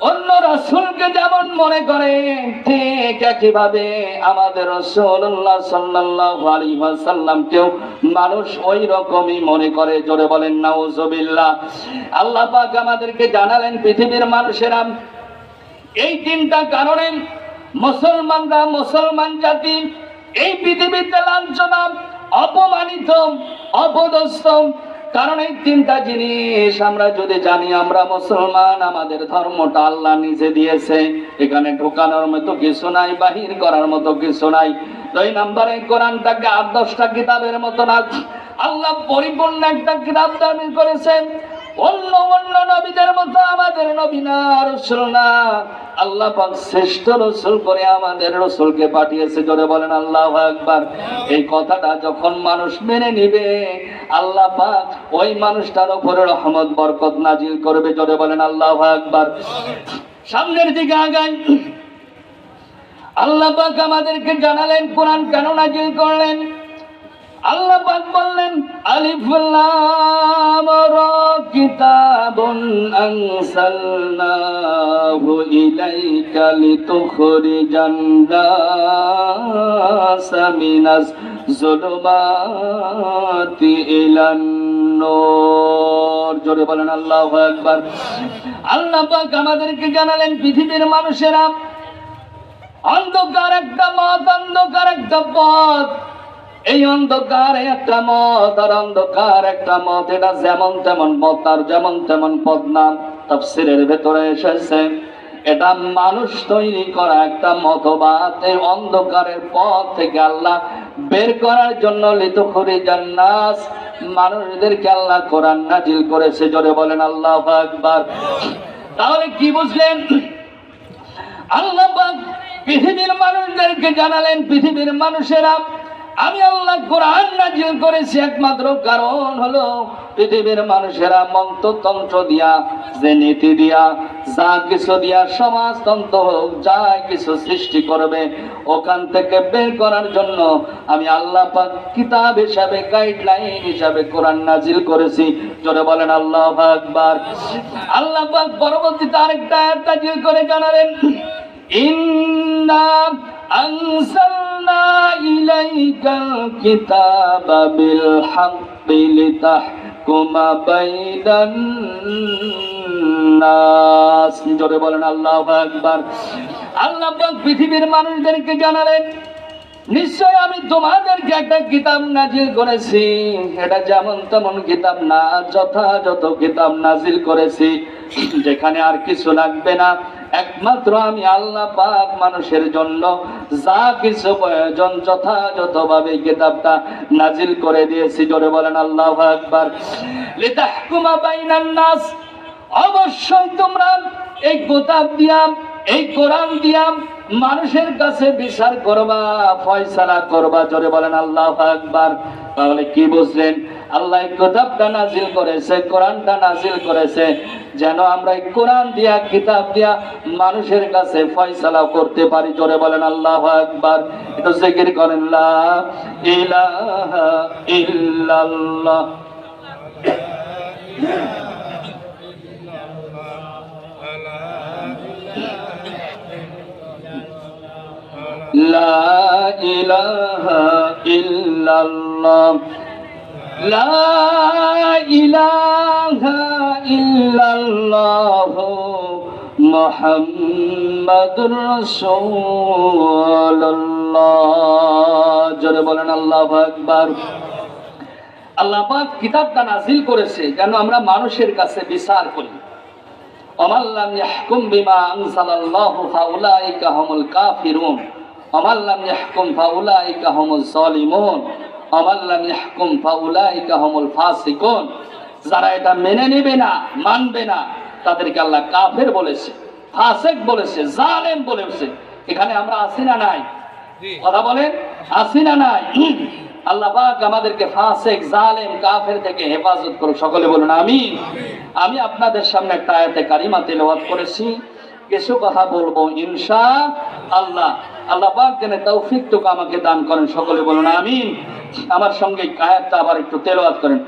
অন্য রাসূলকে যেমন মনে করে ঠিক একইভাবে আমাদের রাসূলুল্লাহ সাল্লাল্লাহু আলাইহি ওয়াসাল্লামকেও মানুষ ওই রকমই মনে করে। জোরে বলেন নাউজুবিল্লাহ। আল্লাহ পাক আমাদেরকে জানালেন পৃথিবীর মানুষেরা এই 3টা কারণে মুসলমানরা, মুসলমান জাতি এই পৃথিবীতে লাঞ্ছনা, অপমানিত, অপদস্থ। কারণ এই 3টা জিনিস আমরা যদি জানি আমরা মুসলমান, আমাদের ধর্মটা আল্লাহ নিজে দিয়েছে, এখানে ঢোকানোর মতো কিছু নাই, বাহির করার মতো কিছু নাই। 2 নম্বরে, কোরআনটাকে 8-10টা কিতাবের মতো না, আল্লাহ পরিপূর্ণ একটা কিতাব দান করেছেন। অন্য নবীদের মতো আমাদের নবী না, রাসূল না, আল্লাহ পাক শ্রেষ্ঠ রাসূল করে আমাদের রাসূলকে পাঠিয়েছে। জোরে বলেন আল্লাহু আকবার। এই কথাটা যখন মানুষ মেনে নিবে আল্লাহ পাক ওই মানুষটার উপরে রহমত বরকত নাজিল করবে। জোরে বলেন আল্লাহু আকবার। সামনের দিকে আগাই। আল্লাহ পাক আমাদেরকে জানালেন কোরআন কেন নাজিল করলেন। আল্লাহ পাক বললেন, আলিফ লাম রা কিতাবুন আনসালনাহু ইলাইকা লিতুখরিজান নাসা মিনাজ যুলুমাতি ইলান নূর। জোরে বলেন আল্লাহু আকবার। আল্লাহ পাক আমাদেরকে জানালেন পৃথিবীর মানুষেরা অন্ধকার একটা মত, অন্ধকার একটা পথ। এই অন্ধকার একটা মত আর অন্ধকার একটা মত, এটা যেমন তেমন মত আর যেমন তেমন পথ না। তাফসীরের ভেতরে এসেছে এটা মানুষ তৈরি করা একটা মতবাদ। এই অন্ধকারের পথ থেকে আল্লাহ বের করার জন্য লিতুখরিজান নাস, মানুষদেরকে আল্লাহ কোরআন নাজিল করেছে। জোরে বলেন আল্লাহু আকবার। তাহলে কি বুঝলেন? আল্লাহ পাক পৃথিবীর মানুষদেরকে জানালেন পৃথিবীর মানুষেরা আমি আল্লাহ কোরআন নাজিল করেছি একমাত্র কারণ হলো পৃথিবীর মানুষেরা মন্ত্রতন্ত্র দিয়া, যে নীতি দিয়া, যা কিছু দিয়া সমাজতন্ত্র হোক যা কিছু সৃষ্টি করবে ওখান থেকে বের করার জন্য আমি আল্লাহ পাক কিতাব হিসাবে, গাইডলাইন হিসাবে কোরআন নাজিল করেছি। জোরে বলেন আল্লাহু আকবার। আল্লাহ পাক পরবর্তীতে আরেকটা আয়াত নাজিল করে জানালেন, ইন্না আনসালনা ইলাইকাল কিতাবা বিল হাক্কি লিতাহকুমা বাইনান নাস। জোরে বলেন আল্লাহু আকবার। আল্লাহ পাক পৃথিবীর মানুষদেরকে জানালেন নিশ্চয় আমি তোমাদেরকে একটা কিতাব নাজিল করেছি, এটা যেমন তেমন কিতাব না, যথাযথ কিতাব নাজিল করেছি, যেখানে আর কিছু লাগবে না। একমাত্র আমি আল্লাহ পাক মানুষের জন্য যা কিছু প্রয়োজন যথাযথভাবে কিতাবটা নাজিল করে দিয়েছি। জোরে বলেন আল্লাহু আকবার। লিতাহকুমা বাইনান নাস, অবশ্যই তোমরা এই কিতাব দিয়া, এই কোরআন দিয়া মানুষের কাছে বিচার করবা, ফয়সালা করবা। জোরে বলেন আল্লাহু আকবার। তাহলে কি বুঝলেন? আল্লাহ কিতাবটা নাজিল করেছে, কোরআনটা নাজিল করেছে যেন আমরা এই কোরআন দিয়া, কিতাব দিয়া মানুষের কাছে ফয়সালা করতে পারি। জোরে বলেন আল্লাহু আকবার। একটু জিকির করেন লা ইলাহা ইল্লাল্লাহ। لا লা ইলাহা ইল্লাল্লাহ লা ইলাহা ইল্লাল্লাহ মুহাম্মাদুর রাসূলুল্লাহ। জোরে বলেন আল্লাহু আকবার। আল্লাহ পাক কিতাবটা নাযিল করেছে যেন আমরা মানুষের কাছে বিচার করি। ওমান লাম ইয়াহকুম বিমা আনজালাল্লাহু ফাউলাইকা হুমুল কাফিরুন ওমান লাম ইয়াহকুম ফাউলাইকা হুমুজ জালিমুন ওমান লাম ইয়াহকুম ফাউলাইকা হুমুল ফাসিকুন। যারা এটা মেনে নেবে না, মানবে না, তাদেরকে আল্লাহ কাফের বলেছে, ফাসিক বলেছে, জালেম বলেছে। এখানে আমরা আছি না নাই? কথা বলেন, আছি না নাই? আল্লাহ পাক আমাদেরকে ফাসিক, জালেম, কাফের থেকে হেফাজত করুন। সকলে বলুন আমিন। আমি আপনাদের সামনে একটা আয়াতে কারিমা তেলাওয়াত করেছি, কিছু কথা বলবো ইনশাআল্লাহ। আল্লাহ পাক যেন তৌফিকটুকু আমাকে দান করেন। সকলে বলুন আমিন। আমার সঙ্গে আয়াতটা আবার একটু তেলাওয়াত করেন।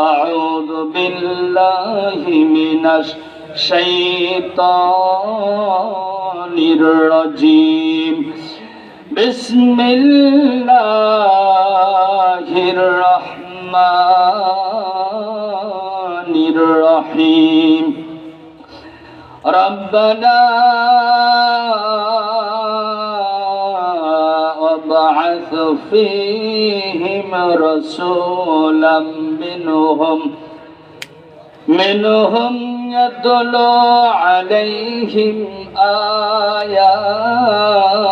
আউযু বিল্লাহি মিনাশ শাইতানির রাজিম। বিসমিল্লাহির রহমানির রহিম। রব্বানা ওয়াবআথ ফীহিম রাসূলাম মিনহুম ইয়াতলু আলাইহিম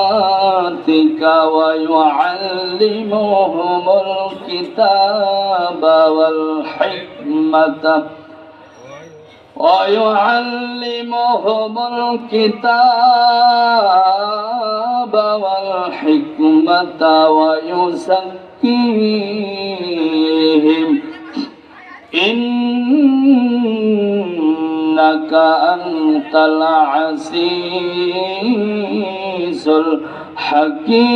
আয়াতিকা ওয়া ইউআল্লিমুহুমুল কিতাবা ওয়াল হিকমাতা ويعلمهم الكتاب والحكمة ويزكيهم إنك أنت العزيز الحكيم।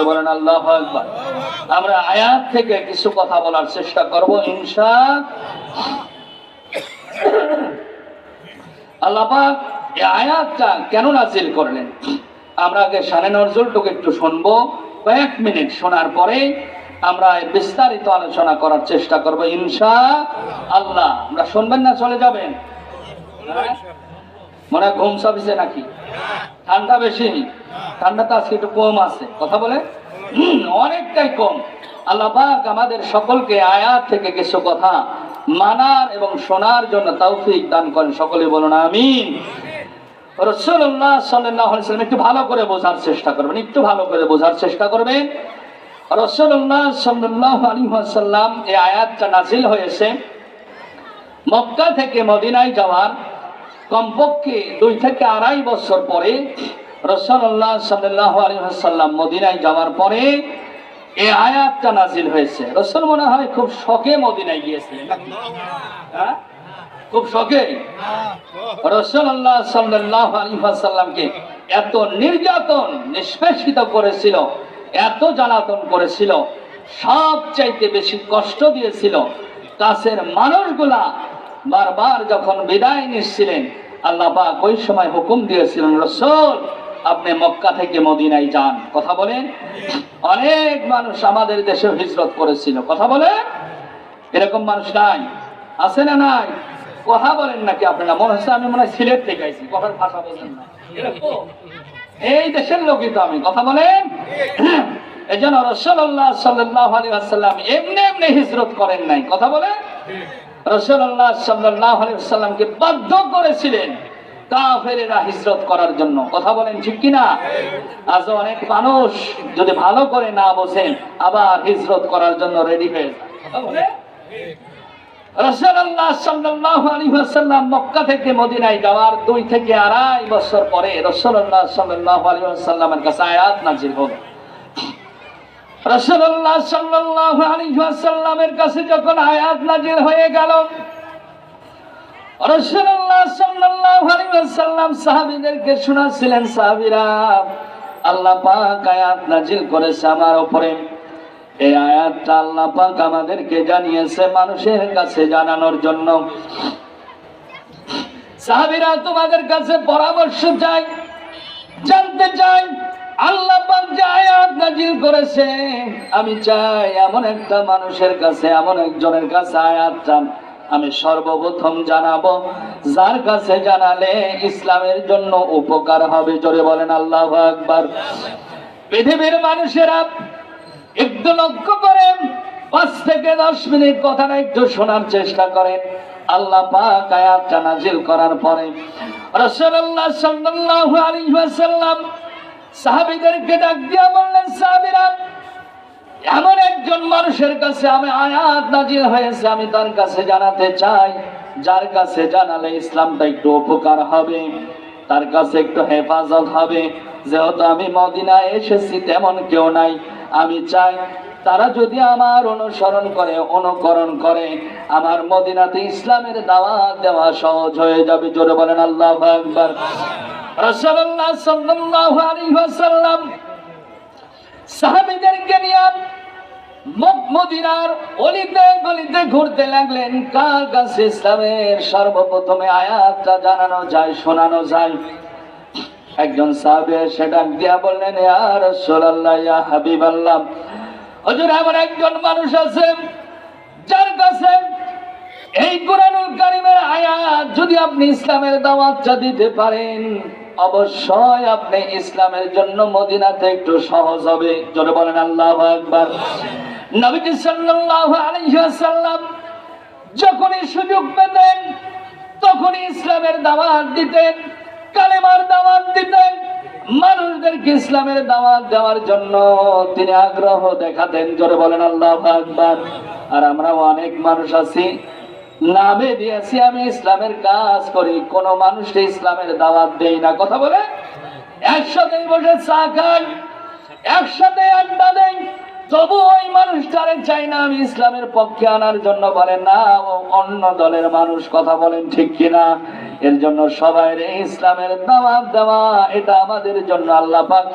বলেন আল্লাহু আকবার। আমরা আয়াত থেকে কিছু কথা বলার চেষ্টা করব ইনশাআল্লাহ। আল্লাহ পাক এই আয়াতটা কেন নাযিল করলেন আমরা আগে শানে নজরুলটুকু একটু শুনবো। কয়েক মিনিট শোনার পরে আমরা বিস্তারিত আলোচনা করার চেষ্টা করব ইনশাআল্লাহ। আমরা শুনবেন না চলে যাবেন? মনে হয় ঘুম সাবিছে নাকি? ঠান্ডা বেশি? ঠান্ডা তো আজকে একটু কম আছে। কথা বলে অনেকটাই কম। আল্লাহ পাক আমাদের সকলকে আয়াত থেকে কিছু কথা মানার এবং শোনার জন্য তৌফিক দান করেন। সকলে বলুন আমিন। রাসূলুল্লাহ সাল্লাল্লাহু আলাইহি ওয়াসাল্লাম একটু ভালো করে বোঝার চেষ্টা করবেন, একটু ভালো করে বোঝার চেষ্টা করবেন। রাসূলুল্লাহ সাল্লাল্লাহু আলাইহি ওয়াসাল্লাম এই আয়াতটা নাযিল হয়েছে মক্কা থেকে মদিনায় যাওয়ার কমপক্ষে 2 থেকে 2.5 বছর পরে। রাসূলুল্লাহ সাল্লাল্লাহু আলাইহি ওয়াসাল্লাম মদিনায় যাওয়ার পরে এই আয়াতটা নাযিল হয়েছে। রাসূল মনে হয় খুব শখে মদিনায় গিয়েছিলেন। হ্যাঁ, খুব শখে। রাসূলুল্লাহ সাল্লাল্লাহু আলাইহি ওয়াসাল্লামকে এত নির্যাতন নিষ্পেষিত করেছিল, এত জ্বালাতন করেছিল, সবচাইতে বেশি কষ্ট দিয়েছিল কাছের মানুষগুলা। বারবার যখন বিদায় নিচ্ছিলেন আল্লাহ পাক ওই সময় হুকুম দিয়েছিলেন, রাসূল আপনি মক্কা থেকে মদিনায় যান। কথা বলেন, অনেক মানুষ আমাদের দেশে হিজরত করেছিল। কথা বলেন, এরকম মানুষ নাই? আছে না নাই? কথা বলেন নাকি আপনারা? মনে হচ্ছে আমি মনে হয় সিলেট থেকে আইছি, কথার ভাষা বোঝেন না। এরকম এই দেশের লোকই তো আমি। কথা বলেন। এই জন্য রাসূলুল্লাহ সাল্লাল্লাহু আলাইহি ওয়াসাল্লাম এমনি এমনি হিজরত করেন নাই। কথা বলেন। রাসূলুল্লাহ সাল্লাল্লাহু আলাইহি ওয়াসাল্লামকে বাধ্য করেছিলেন কাফেরেরা হিজরত করার জন্য। কথা বলেন ঠিক কি না? আজ অনেক মানুষ যদি ভালো করে না বোঝেন আবার হিজরত করার জন্য রেডি হয়ে যায়। কথা বলেন। রাসূলুল্লাহ সাল্লাল্লাহু আলাইহি ওয়াসাল্লাম মক্কা থেকে মদিনায় যাওয়ার 2 থেকে 2.5 বছর পরে রাসূলুল্লাহ সাল্লাল্লাহু আলাইহি ওয়াসাল্লামের কাছে আয়াত নাযিল হলো। রাসূলুল্লাহ সাল্লাল্লাহু আলাইহি ওয়াসাল্লামের কাছে যখন আয়াত নাযিল হয়ে গেল, রাসূলুল্লাহ সাল্লাল্লাহু আলাইহি ওয়াসাল্লাম সাহাবীদেরকে শোনাচ্ছিলেন, সাহাবীরা আল্লাহ পাক আয়াত নাযিল করেছে আমার উপরে। এই আয়াতটা আল্লাহ পাক আমাদেরকে জানিয়েছে মানুষের কাছে জানানোর জন্য। সাহাবীরা তোমাদের কাছে পরামর্শ চাই, জানতে চাই আল্লাহ পাক যে আয়াত নাজিল করেছে, আমি চাই এমন একটা মানুষের কাছে, এমন একজনের কাছে আয়াত চান আমি সর্বপ্রথম জানাবো, যার কাছে জানালে ইসলামের জন্য উপকার হবে। জোরে বলেন আল্লাহু আকবার। পৃথিবীর মানুষেরা একটু লক্ষ্য করেন, 5 থেকে 10 মিনিট কথাটা একটু শোনার চেষ্টা করেন। আল্লাহ পাক আয়াতটা নাজিল করার পরে রাসূলুল্লাহ সাল্লাল্লাহু আলাইহি ওয়াসাল্লাম সাহাবীদেরকে ডাক দিয়ে বললেন, সাহাবীরা, এমন একজন মানুষের কাছে আমি আয়াত নাজিল হয়েছে, আমি তার কাছে জানাতে চাই, যার কাছে জানালে ইসলামটা একটু উপকার হবে, তার কাছে একটু হেফাজত হবে। যেহেতু আমি মদিনায় এসেছি তেমন কেউ নাই, আমি চাই তারা যদি আমার অনুসরণ করে, অনুকরণ করে, আমার মদিনাতে ইসলামের দাওয়াত দেওয়া সহজ হয়ে যাবে। জোরে বলেন আল্লাহু আকবার। রাসূলুল্লাহ সাল্লাল্লাহু আলাইহি ওয়াসাল্লাম সাহাবীদেরকে নিয়ে মদিনার অলিতে গলিতে ঘুরতে লাগলেন, কার কাছে ইসলামের সর্বপ্রথমে আয়াতটা জানানো যায়, শোনানো যায়। একজন সাহাবী এসে ডাক দিয়া বললেন, ইয়া রাসূলুল্লাহ, ইয়া হাবিবাল্লাহ, হুজুর, এমন একজন মানুষ আছে যার কাছে এই কুরআনুল কারীমের আয়াত যদি আপনি ইসলামের দাওয়াতটা দিতে পারেন, অবশ্যই আপনি ইসলামের জন্য মদিনাতে একটু সহজ হবে। জোরে বলেন আল্লাহু আকবার। নবীজি সাল্লাল্লাহু আলাইহি ওয়াসাল্লাম যখনই সুযোগ পেতেন তখনই ইসলামের দাওয়াত দিতেন, কালেমার দাওয়াত দিতেন, মানুষদেরকে ইসলামের দাওয়াত দেওয়ার জন্য তিনি আগ্রহ দেখাতেন। জোরে বলেন আল্লাহু আকবার। আর আমরা অনেক মানুষ আছি, নামে দিয়েছি আমি ইসলামের কাজ করি, কোন মানুষকে ইসলামের দাওয়াত দেই না। কথা বলে একসাথে বসে চা খাই, একসাথে আড্ডা দেই, তবু ওই মানুষটারে চাই না আমি ইসলামের পক্ষে আনার জন্য, বলেন না ও অন্য দলের মানুষ। কথা বলেন ঠিক কিনা? এর জন্য সবাই ইসলামের দাওয়াত দেওয়া, এটা আমাদের জন্য আল্লাহ পাক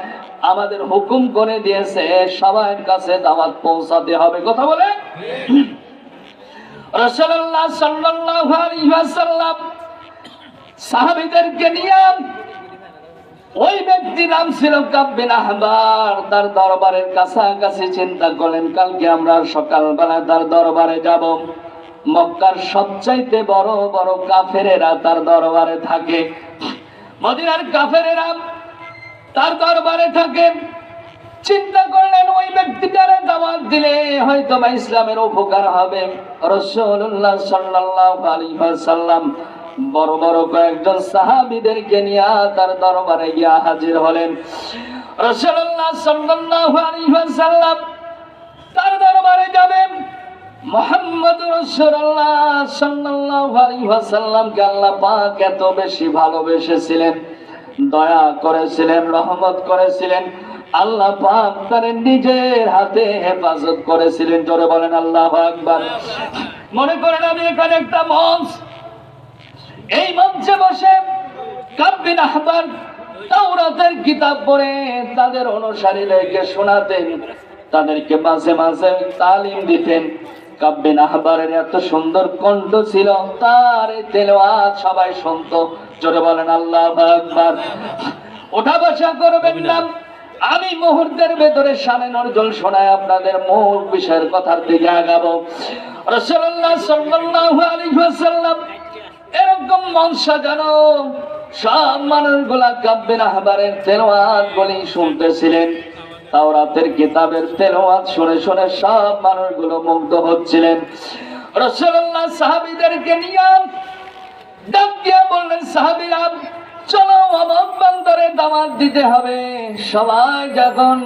আমাদের হুকুম করে দিয়েছে, সবার কাছে দাওয়াত পৌঁছাতে হবে। কথা বলে রাসূলুল্লাহ সাল্লাল্লাহু আলাইহি ওয়াসাল্লাম সাহাবীদেরকে নিয়ে, ওই ব্যক্তির নাম ছিল কাব বিন আহবার, তার দরবারের কাছাকাছি চিন্তা করলেন, কালকে আমরা সকালবেলা তার দরবারে যাব। মক্কার সবচাইতে বড় বড় কাফেরেরা তার দরবারে থাকে, মদিনার কাফেরেরা তার দরবারে থাকে। চিন্তা করলেন ওই ব্যক্তিটারে দাওয়াত দিলে হয়তো বা ইসলামের উপকার হবে। রাসূলুল্লাহ সাল্লাল্লাহু আলাইহি ওয়াসাল্লাম বড় বড় কয়েকজন সাহাবীদেরকে নিয়ে তার দরবারে গিয়ে হাজির হলেন। রাসূলুল্লাহ সাল্লাল্লাহু আলাইহি ওয়াসাল্লাম তার দরবারে যাবেন। মুহাম্মদুর রাসূলুল্লাহ সাল্লাল্লাহু আলাইহি ওয়াসাল্লামকে আল্লাহ পাক এত বেশি ভালোবেসেছিলেন, দয়া করেছিলেন, রহমত করেছিলেন, আল্লাহ পাক তার নিজের হাতে হেফাজত করেছিলেন। জোরে বলেন আল্লাহু আকবার। মনে করেন আমি এখানে একটা মঞ্চ, এই মঞ্চে বসে কাব বিন আহবার তাওরাতের কিতাব পড়ে তাদের অনুসারীদেরকে শোনাতেন, তাদেরকে মাঝে মাঝে তালিম দিতেন। কাব বিন আহবারের এত সুন্দর কণ্ঠ ছিল, তার তেলাওয়াত সবাই শুনতো। জোরে বলেন আল্লাহু আকবার। ওঠা বসা করবেন না, আমি মুহূর্তের ভেতরে শানে নজল শোনায় আপনাদের মূল বিষয়ের কথার দিকে আগাবো। রাসূলুল্লাহ সাল্লাল্লাহু আলাইহি ওয়াসাল্লাম এরকম মন সাজানো, সব মানুষগুলা কাব বিন আহবারের তেলাওয়াত গুলি শুনতেছিলেন। তাওরাতের কিতাবের তেলাওয়াত শুনে শুনে সব মানুষগুলো মুগ্ধ হচ্ছিলেন। রাসূলুল্লাহ সাহাবীদেরকে নিয়ে ডাক দিয়ে বললেন, সাহাবীরা চলো আমার বান্দারে দাওয়াত দিতে হবে। সবাই যখন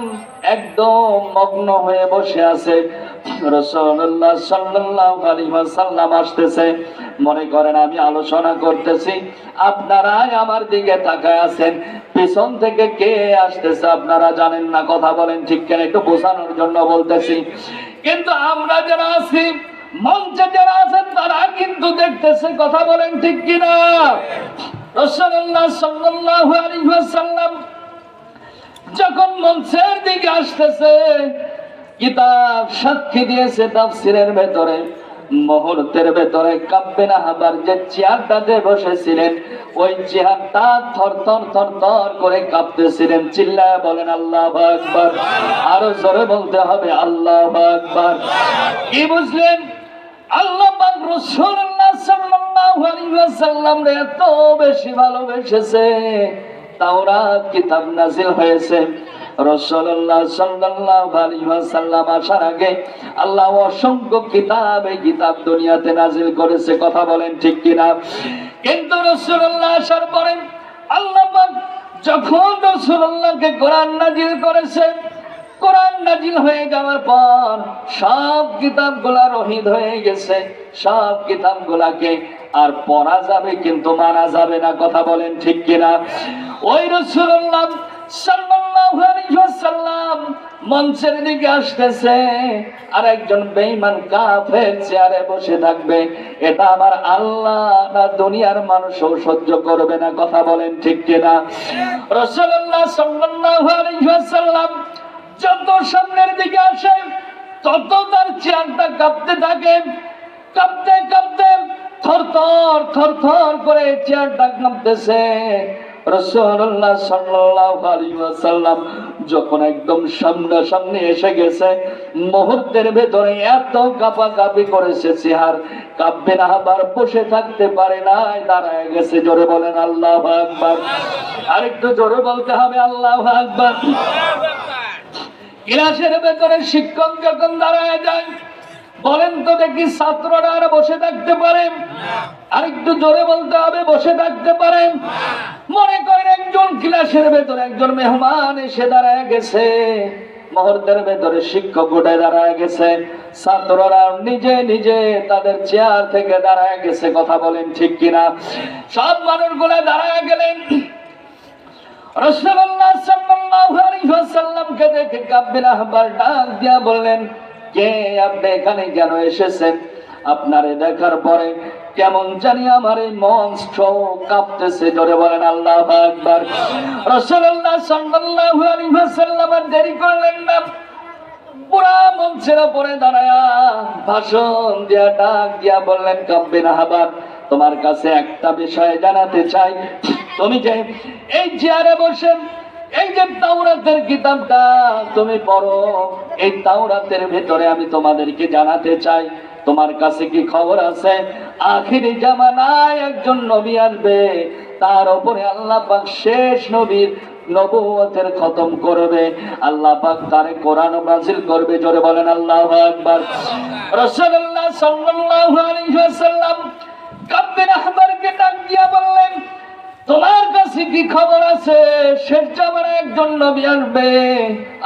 একদম মগ্ন হয়ে বসে আছে, রাসূলুল্লাহ সাল্লাল্লাহু আলাইহি ওয়াসাল্লাম আসতেছে, মনে করেন আমি আলোচনা করতেছি, আপনারাই আমার দিকে তাকায় আছেন, পিছন থেকে কে আসতেছে আপনারা জানেন না। কথা বলেন ঠিক কিনা? একটু বোঝানোর জন্য বলতেছি। কিন্তু আমরা যারা আছি, মঞ্চে যারা আছেন, তারা কিন্তু দেখতেছে। কথা বলেন ঠিক কিনা? রাসূলুল্লাহ সাল্লাল্লাহু আলাইহি ওয়াসাল্লাম যখন মঞ্চের দিকে আসতেছে, কিতাব সাক্ষী দিয়েছে তাফসীরের ভেতরে মুহূর্তের ভেতরে কাঁপবে না আবার যে চেয়ারটাতে বসেছিলেন ওই চেয়ারটা থরথর থরথর করে কাঁপতেছিলেন। চিল্লায় বলেন আল্লাহু আকবার। আরো জোরে বলতে হবে আল্লাহু আকবার। কি বুঝলেন? আল্লাহ পাক রাসূলুল্লাহ সাল্লাল্লাহু আলাইহি ওয়াসাল্লাম এত বেশি ভালোবেসেছে, তাওরাত কিতাব নাযিল হয়েছে। রাসূলুল্লাহ সাল্লাল্লাহু আলাইহি ওয়াসাল্লাম আসার আগে আল্লাহ অসংখ্য কিতাব দুনিয়াতে নাযিল করেছে। কথা বলেন ঠিক কিনা? কিন্তু রাসূলুল্লাহ আসার পরে আল্লাহ পাক যখন রাসূলুল্লাহকে কোরআন নাযিল করেছে, কোরআন নাযিল হয়ে যাওয়ার পর সব কিতাবগুলা রহিত হয়ে গেছে। সব কিতাবগুলাকে আর পড়া যাবে কিন্তু মানা যাবে না। কথা বলেন ঠিক কিনা? ওই রাসূলুল্লাহ সাল্লাল্লাহু আলাইহি ওয়াসাল্লাম মঞ্চের দিকে আসতেছে, আর একজন বেঈমান কাফের চেয়ারে বসে থাকবে। এটা আমার আল্লাহ না দুনিয়ার মানুষও সহ্য করবে না। কথা বলেন ঠিক কিনা? রাসূলুল্লাহ সাল্লাল্লাহু আলাইহি ওয়াসাল্লাম যত সামনের দিকে আসে তত তার চেয়ারটা কাঁপতে থাকে। কাঁপতে কাঁপতে থরথর থরথর করে চেয়ারটা কাঁপতেছে। রাসূলুল্লাহ সাল্লাল্লাহু আলাইহি ওয়াসাল্লাম যখন একদম সামনাসামনি এসে গেছে, মুহূর্তের ভেতরে এত কাঁপাকাঁপি করেছে, চেয়ার কাঁপবে না আবার বসে থাকতে পারে নাই, দাঁড়ায় গেছে। জোরে বলেন আল্লাহু আকবার। আরেকটু জোরে বলতে হবে আল্লাহু আকবার। ক্লাসের ভেতরে শিক্ষক যখন দাঁড়ায় যায়, বলেন তো দেখি ছাত্ররা আর বসে থাকতে পারে? আরেকটু জোরে বলতে হবে বসে থাকতে পারে? মনে করেন একজন ক্লাসের ভেতরে একজন মেহমান এসে দাঁড়ায় গেছে, মুহূর্তের ভেতরে শিক্ষক উঠে দাঁড়ায় গেছে, ছাত্ররা নিজে নিজে তাদের চেয়ার থেকে দাঁড়ায় গেছে। কথা বলেন ঠিক কিনা? সব মানুষগুলা দাঁড়ায় গেলেন। রাসূলুল্লাহ সাল্লাল্লাহু আলাইহি ওয়াসাল্লামকে দেখে কাব্বির আহবার ডাক দিয়া বললেন, কে আপনি এখানে কেন এসেছেন? আপনারে দেখার পরে কেমন জানি আমার এই মঞ্চ কাঁপতেছে। জোরে বলেন আল্লাহু আকবার। রাসূলুল্লাহ সাল্লাল্লাহু আলাইহি ওয়াসাল্লাম দেরি করলেন না, পুরা মঞ্চের উপরে দাঁড়ায়া ভাষণ দিয়া ডাক দিয়া বললেন, কাব্বির আহবার, তোমার কাছে একটা বিষয় জানাতে চাই। তুমি যে এই চেয়ারে বসে এই যে তাওরাতের কিতাবটা তুমি পড়ো, এই তাওরাতের ভিতরে আমি তোমাদেরকে জানাতে চাই, তোমার কাছে কি খবর আছে আখিরি জামানায় একজন নবী আসবে, তার উপরে আল্লাহ পাক শেষ নবীর নবুয়তের খতম করবে, আল্লাহ পাক তারে কোরআন নাযিল করবে। জোরে বলেন আল্লাহু আকবার। রাসূলুল্লাহ সাল্লাল্লাহু আলাইহি ওয়াসাল্লাম কাব্বির আহবারকে ডাক দিয়া বললেন, তোমার কাছে কি খবর আছে শেষ জামানায় একজন নবী আসবে,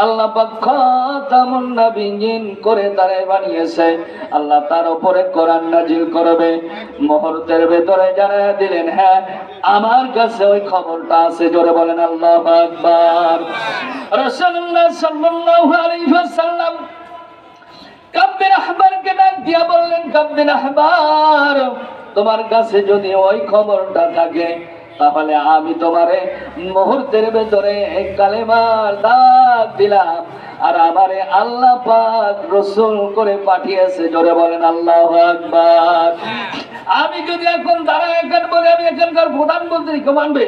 আল্লাহ পাক খাতামুন নবিয়্যিন করে তারে বানিয়েছে, আল্লাহ তার উপরে কোরআন নাযিল করবে। মুহূর্তের ভেতরে জানায়া দিলেন, হ্যাঁ আমার কাছে ওই খবরটা আছে। জোরে বলেন আল্লাহু আকবার। রাসূলুল্লাহ সাল্লাল্লাহু আলাইহি ওয়াসাল্লাম কাব্বির আহবারকে ডাক দিয়া বললেন, কাব্বির আহবার, তোমার কাছে যদি ওই খবরটা থাকে তাহলে আমি তোমারে মুহূর্তের ভেতরে কালেমার দাগ দিলাম, আর আমারে আল্লাহ পাক রাসূল করে পাঠিয়েছে। জোরে বলেন আল্লাহু আকবার। আমি যদি এখন দাঁড়ায় এখন বলে আমি এখানকার প্রধানমন্ত্রীকে মানবে?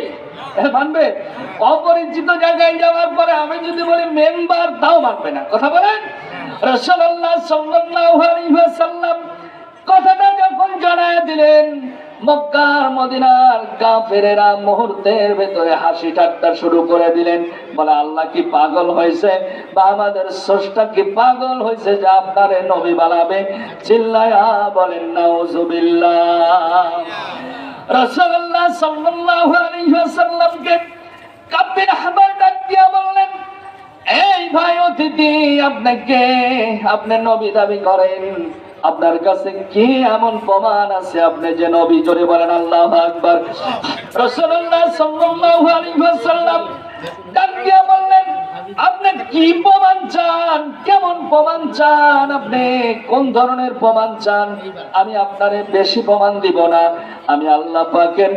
মানবে? অপরিচিত জায়গায় যাওয়ার পরে আমি যদি বলি মেম্বার, তাও মানবে না। কথা বলেন। রাসূলুল্লাহ সাল্লাল্লাহু আলাইহি ওয়াসাল্লাম কথাটা যখন জানায় দিলেন, মক্কার মদিনার কাফেরেরা মুহূর্তের ভেতরে হাসি ঠাট্টা শুরু করে দিলেন। বলে, আল্লাহ কি পাগল হয়েছে বা আমাদের স্রষ্টা কি পাগল হয়েছে যে আপনারে নবী বানাবে? চিল্লায়া বলেন নাউজুবিল্লাহ। রাসূলুল্লাহ সাল্লাল্লাহু আলাইহি ওয়াসাল্লামকে কাব্বির আহবার ডাক দিয়া বললেন, এই ভাই অতিথি, আপনাকে আপনি নবী দাবি করেন, আপনার কাছে কি এমন প্রমাণ আছে আপনি যে নবী? জোরে বলেন আল্লাহু আকবার। রাসূলুল্লাহ সাল্লাল্লাহু আলাইহি ওয়াসাল্লাম ডাক দিয়া বললেন, আপনি কি প্রমাণ চান? কেমন প্রমাণ চান? আপনি কোন ধরনের প্রমাণ চান? আমি আপনারে বেশি প্রমাণ দিব না, আমি আল্লাহ পাকের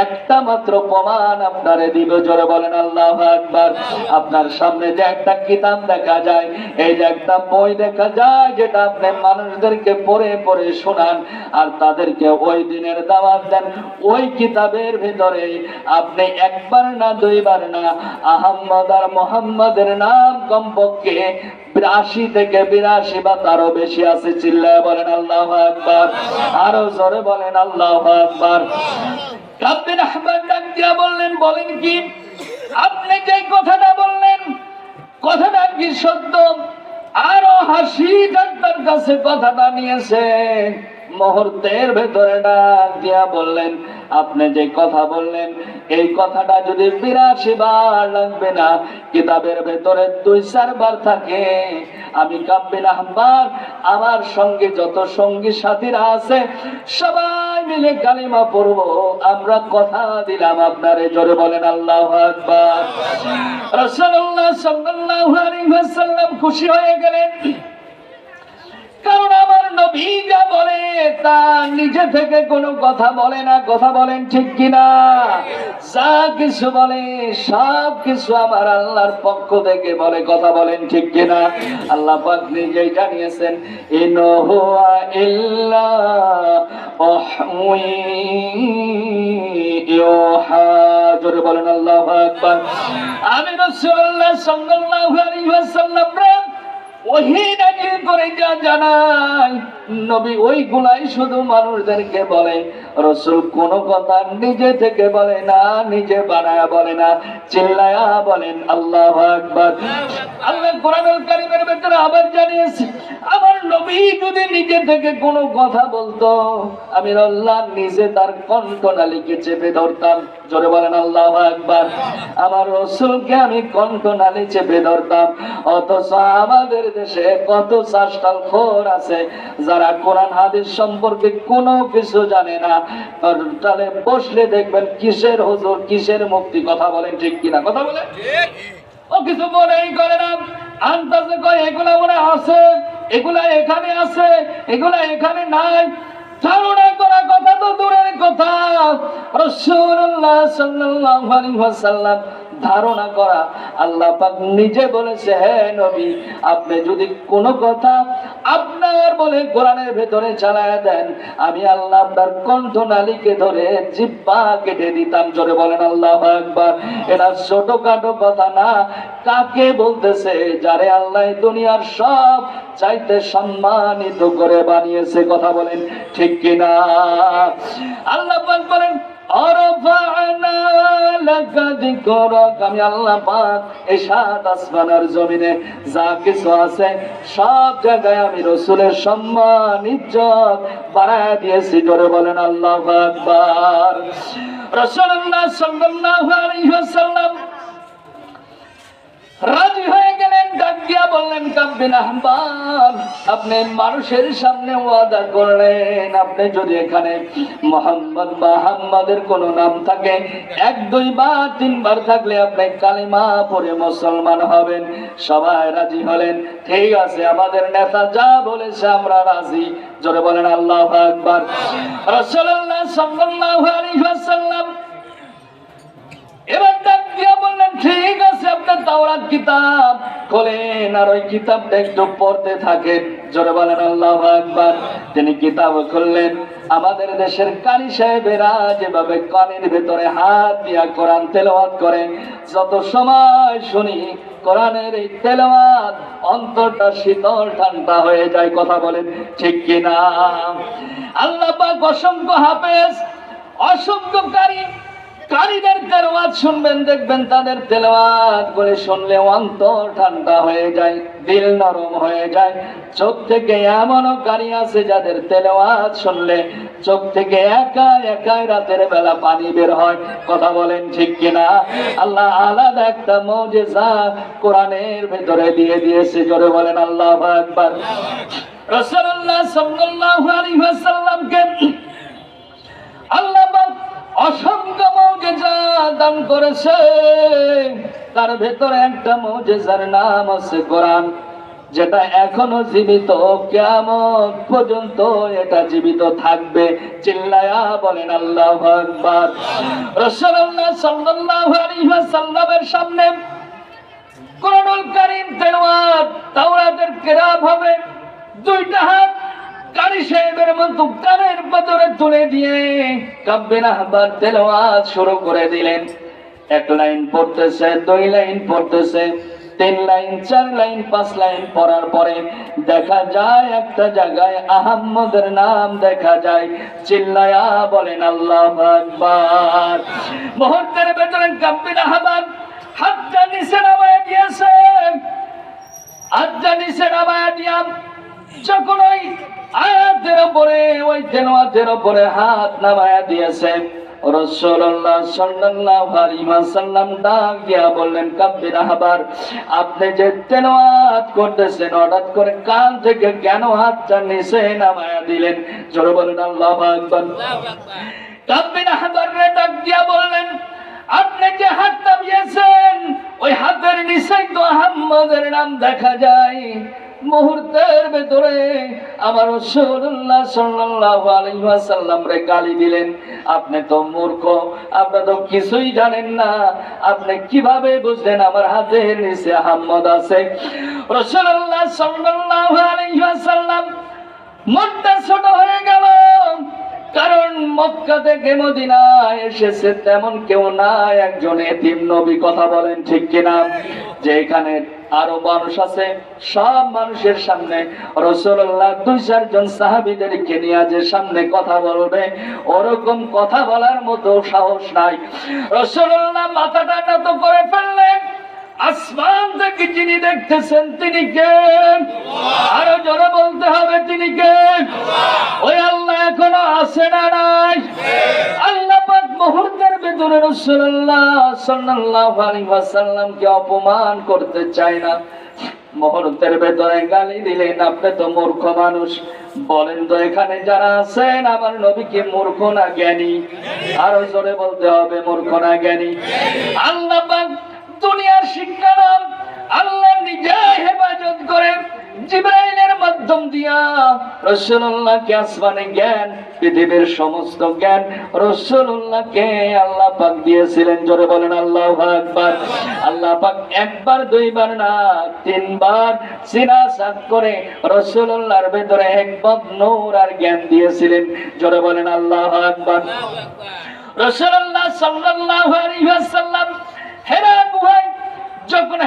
একটা মাত্র প্রমাণ আপনারে দিব, জোরে বলেন আল্লাহু আকবার। আপনার সামনে যে একটা কিতাব দেখা যায়, এই যে একটা বই দেখা যায়, যেটা আপনি মানুষদেরকে পড়ে পড়ে শোনান আর তাদেরকে ওই দিনের দাওয়াত দেন, ওই কিতাবের ভিতরে আপনি একবার না দুইবার না আহম্মদ আর মোহাম্মদের নাম কমপক্ষে ৮২ থেকে ৮২ বা তারও বেশি আছে। চিল্লায় বলেন আল্লাহু আকবার, আরো জোরে বলেন আল্লাহু আকবার। কাবিন আহমদ ডাক দিয়া বললেন, বলেন কি আপনি যে কথাটা বললেন, কথাটা কি সত্য? আরো হাসি ডাক্তার কাছে কথাটা নিয়েছে, মুহূর্তের ভেতরে ডাক দিয়া বললেন, আপনি যে কথা বললেন এই কথাটা যদি ৮২ বার লাগবে না, কিতাবের ভেতরে ২-৪ বার থাকে, আমি কাবিন আহমদ আমার সঙ্গে যত সঙ্গী সাথীরা আছে সবাই মিলে কালিমা পড়ব, আমরা কথা দিলাম আপনারে, জোরে বলেন আল্লাহু আকবার। রাসূলুল্লাহ সাল্লাল্লাহু আলাইহি ওয়াসাল্লাম খুশি হয়ে গেলেন, কারণ আমার নবী যা বলে তা নিজে থেকে কোনো কথা বলে না। কথা বলেন ঠিক কিনা? যা কিছু বলে সব কিছু আমার আল্লাহর পক্ষ থেকে বলে। কথা বলেন ঠিক কিনা? আল্লাহ পাক নিজেই জানিয়েছেন, ইন হুয়া ইল্লা ওয়াহয়ুন ইউহা। জোরে বলেন আল্লাহু আকবার। আমি রাসূলুল্লাহ সাল্লাল্লাহু আলাইহি ওয়াসাল্লাম ওহী নাযিল করে যা জানাই, নবী ওইগুলাই শুধু মানুষদেরকে বলে। রাসূল কোন কথা নিজে থেকে বলে না, নিজে বানায়া বলে না। চিল্লায়া বলেন আল্লাহু আকবার। আল্লাহ কোরআনুল কারীমের ভিতরে আবার জানিয়েছে, আমার নবী যদি নিজে থেকে কোনো কথা বলতো, আমি আল্লাহ নিজে তার কণ্ঠনালীকে চেপে ধরতাম। জোরে বলেন আল্লাহু আকবার। আমার রাসূলকে আমি কণ্ঠনালী চেপে ধরতাম। অথচ আমাদের দেশে কত চাষ্টাল খোর আছে যারা কোরআন হাদিস সম্পর্কে কোনো কিছু জানে না, তাহলে বসলে দেখবেন কিসের হুজুর কিসের মুক্তি। কথা বলেন ঠিক কিনা? কথা বলে ও কিছু মনেই করে না, আন্দাজে কয় এগুলা মনে আছে, এগুলা এখানে আছে, এগুলা এখানে নাই। ধারণা করা কথা তো দূরের কথা, রাসূলুল্লাহ সাল্লাল্লাহু আলাইহি ওয়াসাল্লাম ধারণা করা। আল্লাহ পাক নিজে বলেছে, হে নবী আপনি যদি কোনো কথা আপনার বলে কোরআনের ভেতরে চালায়া দেন, আমি আল্লাহ আপনার কণ্ঠনালীকে ধরে জিহ্বা কেটে দিতাম। জোরে বলেন আল্লাহু আকবার। এটা ছোটখাটো কথা না। কাকে বলতেছে? যারে আল্লাহ দুনিয়ার সব চাইতে সম্মানিত করে বানিয়েছে। কথা বলেন ঠিক কিনা? আল্লাহ পাক বলেন, আমি আল্লাহ পাক এই ৭ আসমান আর জমিনে যা কিছু আছে সব জায়গায় আমি রাসূলের সম্মান ইজ্জত বাড়ায় দিয়েছি। জোরে বলেন আল্লাহু আকবার। রাসূলুল্লাহ সাল্লাল্লাহু আলাইহি ওয়াসাল্লাম রাজি হয়ে গেলেন, ডাক দিয়া বললেন, কাবিন আহমদ আপনি মানুষের সামনে ওয়াদা করলেন, আপনি যদি এখানে মোহাম্মদ বা আহমদের কোন নাম থাকে ১-২ বার ৩ বার থাকলে আপনি কালিমা পড়ে মুসলমান হবেন। সবাই রাজি হলেন, ঠিক আছে আমাদের নেতা যা বলেছে আমরা রাজি। জোরে বলেন আল্লাহু আকবার। রাসূলুল্লাহ সাল্লাল্লাহু আলাইহি ওয়াসাল্লাম এবার ডাক দিয়া বললেন, ঠিক আছে আপনার তাওরাত কিতাব খোলেন আর ওই কিতাবটা একটু পড়তে থাকেন। জোরে বলেন আল্লাহু আকবার। তিনি কিতাব খুললেন। আমাদের দেশের কারি সাহেবেরা যেভাবে কানের ভেতরে হাত দিয়া কোরআন তেলাওয়াত করেন, যত সময় শুনি কোরআনের এই তেলাওয়াত অন্তরটা শীতল ঠান্ডা হয়ে যায়। কথা বলেন ঠিক কিনা? আল্লাহ পাক অসংখ্য হাফেজ, অসংখ্য কারীদের তেলাওয়াত শুনবেন, দেখবেন তাদের তেলাওয়াত করে শুনলে অন্তর ঠান্ডা হয়ে যায়, দিল নরম হয়ে যায়। চোখ থেকে এমনও কারি আছে যাদের তেলাওয়াত শুনলে চোখ থেকে একাই একাই রাতের বেলা পানি বের হয়। কথা বলেন ঠিক কিনা? আল্লাহ আলাদা একটা মুজিজা কোরআনের ভিতরে দিয়ে দিয়েছে। জোরে বলেন আল্লাহু আকবার। রাসূলুল্লাহ সাল্লাল্লাহু আলাইহি ওয়াসাল্লামকে আল্লাহ অসংখ্য মুজিজা দান করেছে, তার ভেতরে একটা মুজিজার নাম আছে কোরআন। যেটা এখনো জীবিত, কিয়ামত পর্যন্ত এটা জীবিত থাকবে। চিল্লায়া বলেন আল্লাহু আকবার। রাসূলুল্লাহ সাল্লাল্লাহু আলাইহি ওয়াসাল্লামের সামনে কোরআনুল কারীম তেলাওয়াত, তাওরাতের কিরাত হবে। দুইটা হাত কারি সাহেবের মতো কানের ভেতরে তুলে দিয়ে কাব্বিন আহবার তেলাওয়াত শুরু করে দিলেন। এক লাইন পড়তেছে, দুই লাইন পড়তেছে, 3 লাইন, 4 লাইন, 5 লাইন পড়ার পরে দেখা যায় একটা জায়গায় আহম্মদের নাম দেখা যায়। চিল্লায়া বলেন আল্লাহু আকবার। মুহূর্তের ভেতরে কাব্বিন আহবার হাতটা নিচে নামায় দিয়েছেন। হাতটা নিচে নামায় দিয়া যখন ওই আয়াতের উপরে, ওই তেলাওয়াতের উপরে হাত নামায় দিয়েছেন, রাসূলুল্লাহ সাল্লাল্লাহু আলাইহি ওয়াসাল্লাম ডাক দিয়া বললেন, কাব্বিন আহবার, আপনি যে তেলাওয়াত করতেছেন হঠাৎ করে কান থেকে কেন হাতটা নিচে নামায়া দিলেন? জোরে বলেন আল্লাহু আকবার। কাব্বিন আহবার ডাক দিয়া বললেন, আপনি যে হাত নামিয়েছেন ওই হাতের নিচেই তো আহম্মদের নাম দেখা যায়। মুহূর্তের ভেতরে আমার রাসূলুল্লাহ সাল্লাল্লাহু আলাইহি ওয়াসাল্লাম রে গালি দিলেন। আপনি তো মূর্খ, আপনি তো কিছুই জানেন না, আপনি কিভাবে বুঝলেন আমার হাতের নিচে আহম্মদ আছে? রাসূলুল্লাহ সাল্লাল্লাহু আলাইহি ওয়াসাল্লাম মনটা ছোট হয়ে গেল, কারণ মক্কা থেকে মদিনায় এসেছে তেমন কেউ নাই, একজন এতিম নবী। কথা বলেন ঠিক কিনা? যে এখানে আরো মানুষ আছে, সব মানুষের সামনে রাসূলুল্লাহ 2-4 জন সাহাবীদেরকে নিয়ে যে সামনে কথা বলবে, ওরকম কথা বলার মতো সাহস নাই। রাসূলুল্লাহ মাথাটা নত করে ফেললেন। আসমান থেকে যিনি দেখতেছেন তিনি কে? আরো জোরে বলতে হবে, তিনি কে? ওই আল্লাহ এখনো আছে না নাই? আল্লাহ পাক মুহূর্তের ভিতরে রাসূলুল্লাহ সাল্লাল্লাহু আলাইহি ওয়াসাল্লামকে অপমান করতে চায় না। মুহূর্তের ভেতরে গালি দিলেন, আপনি তো মূর্খ মানুষ। বলেন তো এখানে যারা আছেন আমার নবী কি মূর্খ না জ্ঞানী? আরো জোরে বলতে হবে, মূর্খ না জ্ঞানী? আল্লাহ পাক দুনিয়ার শিক্ষা নাম আল্লাহ নিজে হেফাজত করে জিবরাইলের মাধ্যম দিয়া রাসূলুল্লাহকে আসমানে জ্ঞান, পৃথিবীর সমস্ত জ্ঞান রাসূলুল্লাহকে আল্লাহ পাক দিয়েছিলেন। জোরে বলেন আল্লাহু আকবার। আল্লাহ পাক একবার, দুইবার না, 3 বার সিনাসাত করে রাসূলুল্লাহর ভেতরে একবার নূর আর জ্ঞান দিয়েছিলেন। জোরে বলেন আল্লাহু আকবার। রাসূলুল্লাহ সাল্লাল্লাহু আলাইহি ওয়াসাল্লাম হেরা গুহায় যখন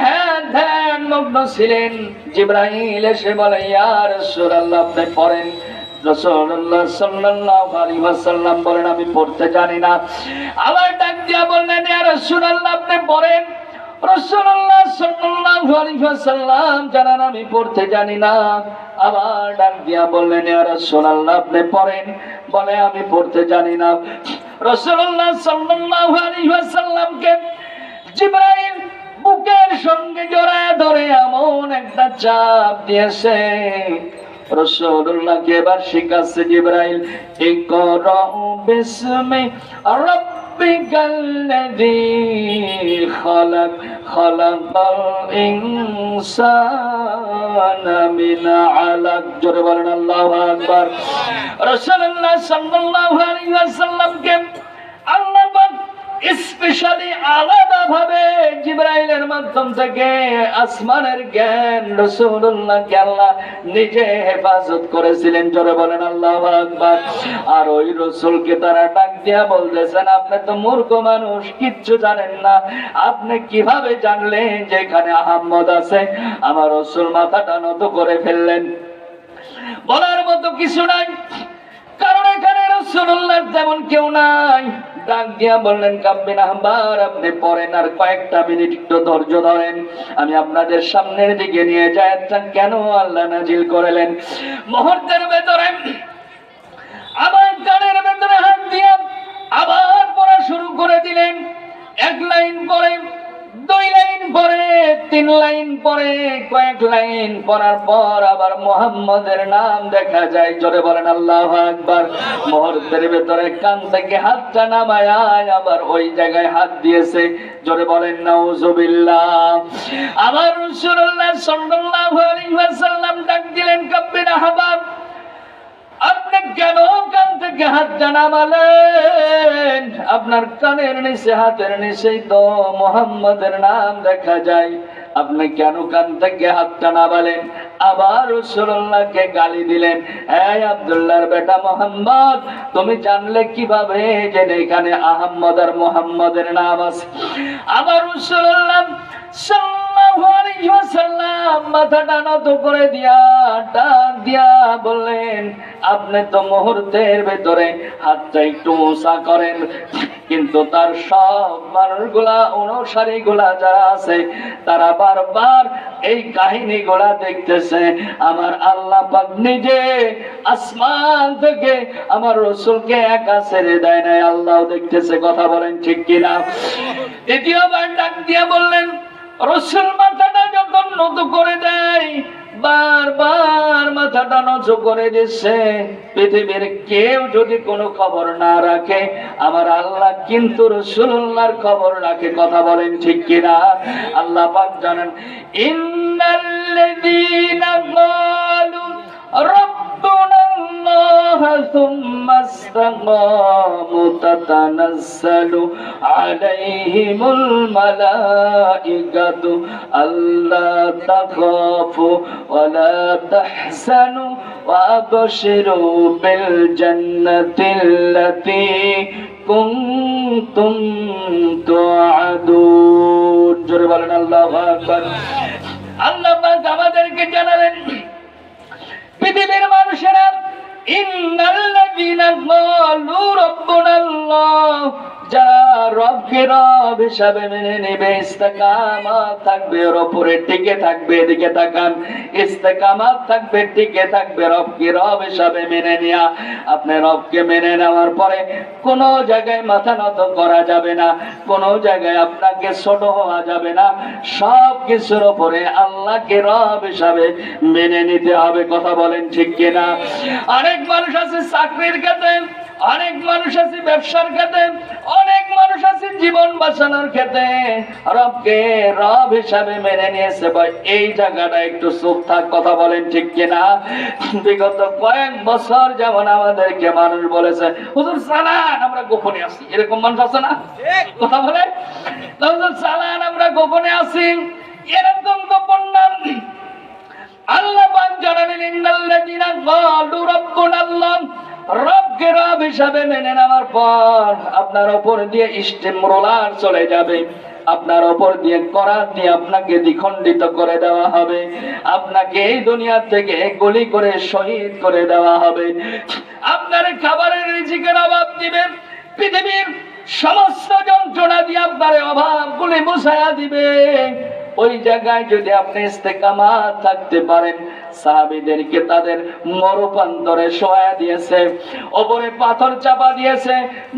ধ্যান মগ্ন ছিলেন, জিবরাইল এসে বলে, ইয়া রাসূলুল্লাহ আপনি পড়েন। রাসূলুল্লাহ সাল্লাল্লাহু আলাইহি ওয়াসাল্লাম বলেন, আমি পড়তে জানি না। আবার ডাক দিয়া বললেন, ইয়া রাসূলুল্লাহ আপনি পড়েন। রাসূলুল্লাহ সাল্লাল্লাহু আলাইহি ওয়াসাল্লাম জানান আমি পড়তে জানি না। আবার ডাক দিয়া বললেন, ইয়া রাসূলুল্লাহ আপনি পড়েন। বলে, আমি পড়তে জানি না। রাসূলুল্লাহ সাল্লাল্লাহু আলাইহি ওয়াসাল্লামকে জিবরাইল বুকের সঙ্গে জড়ায় ধরে এমন একটা চাপ দিয়েছে, রাসূলুল্লাহকে এবার শিখাচ্ছে জিবরাইল, ইকরা বিসমি রাব্বিকাল্লাযী খালাক, খালাকাল ইনসানা মিন আলাক। জোরে বলেন আল্লাহু আকবার। রাসূলুল্লাহ সাল্লাল্লাহু আলাইহি ওয়াসাল্লামকে আল্লাহ পাক স্পেশালি আলাদা ভাবে জিবরাইলের মাধ্যম থেকে আসমানের জ্ঞান রাসূলুল্লাহকে আল্লাহ নিজে হেফাজত করেছিলেন। জোরে বলেন আল্লাহু আকবার। আর ওই রাসূলকে তারা ডাক দিয়া বলতেছেন, আপনি তো মূর্খ মানুষ, কিচ্ছু জানেন না, আপনি কিভাবে জানলেন যে এখানে আহম্মদ আছে? আমার রাসূল মাথাটা নত করে ফেললেন। বলার মতো কিছু নাই, কারণ এখানে রাসূলুল্লাহ তেমন কেউ নাই। ডাক দিয়া বললেন, কাব্বিন আহবার আপনি পড়েন, আর কয়েকটা মিনিট একটু ধৈর্য ধরেন, আমি আপনাদের সামনের দিকে নিয়ে যাই কেন আল্লাহ নাজিল করলেন। মুহূর্তের ভেতরে আবার কানের ভেতরে হাত দিয়া আবার পড়া শুরু করে দিলেন। 1 লাইন পরে, 2 লাইন পরে, তিন লাইন পরে, কয়েক লাইন পড়ার পর আবার মুহাম্মাদের নাম দেখা যায়। জোরে বলেন আল্লাহু আকবার। মুহূর্তের ভেতরে কান থেকে হাতটা নামায় আবার ওই জায়গায় হাত দিয়েছে। জোরে বলেন নাউজুবিল্লাহ। আবার রাসূলুল্লাহ সাল্লাল্লাহু আলাইহি ওয়াসাল্লাম ডাক দিলেন, কাব্বির আহবাব, আপনি কেন কান থেকে হাতটা নামালেন? আপনার কানের নিচে, হাতের নিচেই তো মুহাম্মাদের নাম দেখা যায়, আপনি কেন কান থেকে হাতটা নামালেন? আবার রাসূলুল্লাহকে গালি দিলেন, এই আব্দুল্লাহর বেটা মুহাম্মদ, তুমি জানলে কিভাবে যে এখানে আহমদ আর মুহাম্মাদের নাম আছে? আবার রাসূলুল্লাহ সাল্লাল্লাহু আলাইহি ওয়াসাল্লাম মাথাটা নত করে দিয়া ডাক দিয়া বললেন, আপনি তো মুহূর্তের ভেতরে হাতটা একটু উঁচা করেন, কিন্তু তার সব মানুষগুলা, অনুসারীগুলা যারা আছে, তারা বারবার এই কাহিনীগুলা দেখতেছে। আমার আল্লাহ পাক নিজে আসমান থেকে আমার রাসূলকে একা ছেড়ে দেয় নাই, আল্লাহ দেখতেছে। কথা বলেন ঠিক কিনা? দ্বিতীয়বার ডাক দিয়া বললেন, রাসূল মাথাটা যখন নত করে দেয়, বারবার মাথাটা নত করে দিচ্ছে, পৃথিবীর কেউ যদি কোনো খবর না রাখে, আমার আল্লাহ কিন্তু রাসূলুল্লাহর খবর রাখে। কথা বলেন ঠিক কিনা? আল্লাহ পাক জানেন, ইন্নাল্লাযীনা ক্বালু রাব্বুনা আল্লাহ সুম্মা ইসতাকামু তাতানাজ্জালু আলাইহিমুল মালাইকাতু আল্লা তাখাফু ওয়া লা তাহজানু ওয়া আবশিরু বিল জান্নাতিল্লাতী কুনতুম তুআদুন। জোরে বলেন আল্লাহু আকবার। আল্লাহ পাক আমাদেরকে জানালেন, পৃথিবীর মানুষেরা, ইন্নাল্লাযীনা ক্বালু রাব্বুনা আল্লাহ, যারা রবকে রব হিসাবে মেনে নেবে, ইস্তেকামাত থাকবে, ওর উপরে টিকে থাকবে, এদিকে তাকান, ইস্তেকামাত থাকবে, টিকে থাকবে, রবকে রব হিসাবে মেনে নেয়া। আপনি রবকে মেনে নেওয়ার পরে কোনো জায়গায় মাথা নত করা যাবে না, কোনো জায়গায় আপনাকে ছোট হওয়া যাবে না, সব কিছুর উপরে আল্লাহকে রব হিসাবে মেনে নিতে হবে। কথা বলেন ঠিক কিনা? অনেক মানুষ আছে চাকরির ক্ষেত্রে, অনেক মানুষ আছে ব্যবসার ক্ষেত্রে, অনেক মানুষ আছে জীবন বাঁচানোর ক্ষেত্রে রবকে রব হিসাবে মেনে নিয়েছে। ভাই, এই জায়গাটা একটু চুপ থাক। কথা বলেন ঠিক কিনা? বিগত কয়েক বছর যেমন আমাদেরকে মানুষ বলেছে, হুজুর চালান, আমরা গোপনে আছি। এরকম মানুষ আছে না? কথা বলে, হুজুর চালান, আমরা গোপনে আছি। এরকম গোপন নাম আল্লাহ পাক জানালেন, ইন্নাল্লাযীনা ক্বালু রাব্বুনা আল্লাহ, রবকে রব হিসাবে মেনে নেওয়ার পর আপনার উপর দিয়ে স্টিম রোলার চলে যাবে, আপনার উপর দিয়ে করাত দিয়ে আপনাকে দ্বিখণ্ডিত করে দেওয়া হবে, আপনাকে এই দুনিয়া থেকে গুলি করে শহীদ করে দেওয়া হবে, আপনার খাবারের রিজিকের অভাব দিবে, পৃথিবীর সমস্ত যন্ত্রণা দিয়ে আপনার অভাবগুলি মুছায়া দিবে। ওই জায়গায় যদি আপনি ইস্তেকামাত থাকতে পারেন, সাহাবীদেরকে তাদের মরুপ্রান্তরে শোয়া দিয়েছে, উপরে পাথর চাপা দিয়েছে,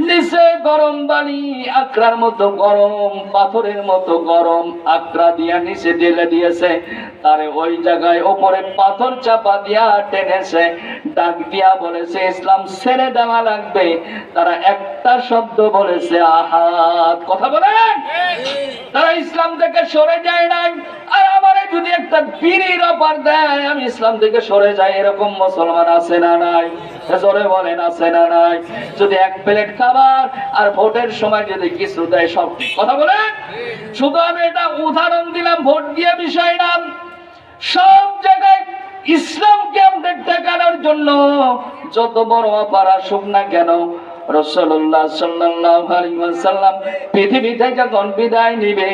নিচে গরম বালি, আকরার মতো গরম, পাথরের মতো গরম আকরা দিয়া নিচে ঢেলে দিয়েছে, তারে ওই জায়গায় উপরে পাথর চাপা দিয়া টেনেছে, ডাক দিয়া বলেছে ইসলাম ছেড়ে দেওয়া লাগবে। তারা একটা শব্দ বলেছে, আহাদ। কথা বলেন, তারা ইসলাম থেকে সরে যায় নাই। আর আমারে যদি একটা বিড়ির অফার দেয়, আমি ইসলাম থেকে সরে যাই, এরকম মুসলমান আছে না নাই? জোরে বলেন, আছে না নাই? যদি এক প্লেট খাবার আর ভোটের সময় যদি কিছু দেয়, সব ঠিক। কথা বলেন, শুধু আমি এটা উদাহরণ দিলাম, ভোট দিয়ে বিষয় না। সব জায়গায় ইসলামকে আপডেট দেখানোর জন্য যত বড় অফার আসুক না কেন, রাসূলুল্লাহ সাল্লাল্লাহু আলাইহি ওয়াসাল্লাম পৃথিবীতে যখন বিদায় নিবে,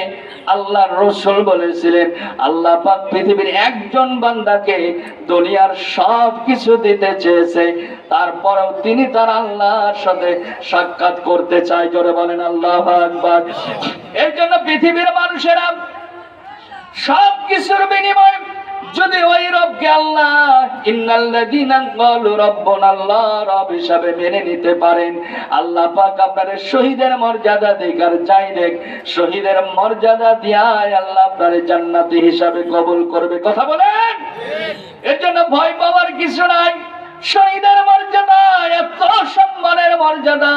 আল্লাহর রাসূল বলেছিলেন, আল্লাহ পাক পৃথিবীর একজন বান্দাকে দুনিয়ার সব কিছু দিতে চেয়েছে, তারপরেও তিনি তার আল্লাহর সাথে সাক্ষাৎ করতে চায়। জোরে বলেন আল্লাহু আকবার। এর জন্য পৃথিবীর মানুষেরা সব কিছুর বিনিময়ে যদি ওই রবকে আল্লাহ ইন্নাল্লাযীনা ক্বালু রাব্বুনাল্লাহ রব হিসাবে মেনে নিতে পারেন, আল্লাহ পাক আপনাদের শহীদের মর্যাদা দেখার চাই দেখ, শহীদের মর্যাদা দিয়ায় আল্লাহ আপনার জান্নাতি হিসাবে কবুল করবে। কথা বলেন। এর জন্য ভয় পাওয়ার কিছু নাই। শহীদের মর্যাদা এত সম্মানের মর্যাদা।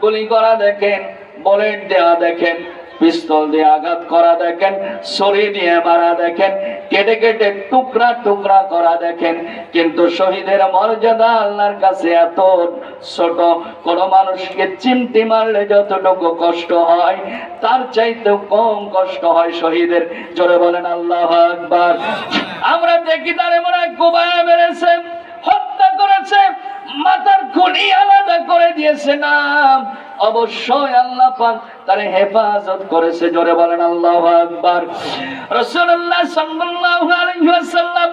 গুলি করা দেখেন, বুলেট দেওয়া দেখেন, পিস্তল দিয়ে আঘাত করা দেখেন, ছুরি দিয়ে মারা দেখেন, কেটে কেটে টুকরা টুকরা করা দেখেন, কিন্তু শহীদের মর্যাদা আল্লাহর কাছে এত ছোট। কোন মানুষকে চিমটি মারলে যতটুকু কষ্ট হয় তার চাইতে কম কষ্ট হয় শহীদের। জোরে বলেন আল্লাহু আকবার। আমরা দেখি তারে মনে হয় কোবায় মেরেছে, হত্যা করেছে, মাথার খুলি আলাদা করে দিয়েছে না, অবশ্যই আল্লাহ পাক তার হেফাজত করেছে। জোরে বলেন আল্লাহু আকবার। রাসূলুল্লাহ সাল্লাল্লাহু আলাইহি ওয়াসাল্লাম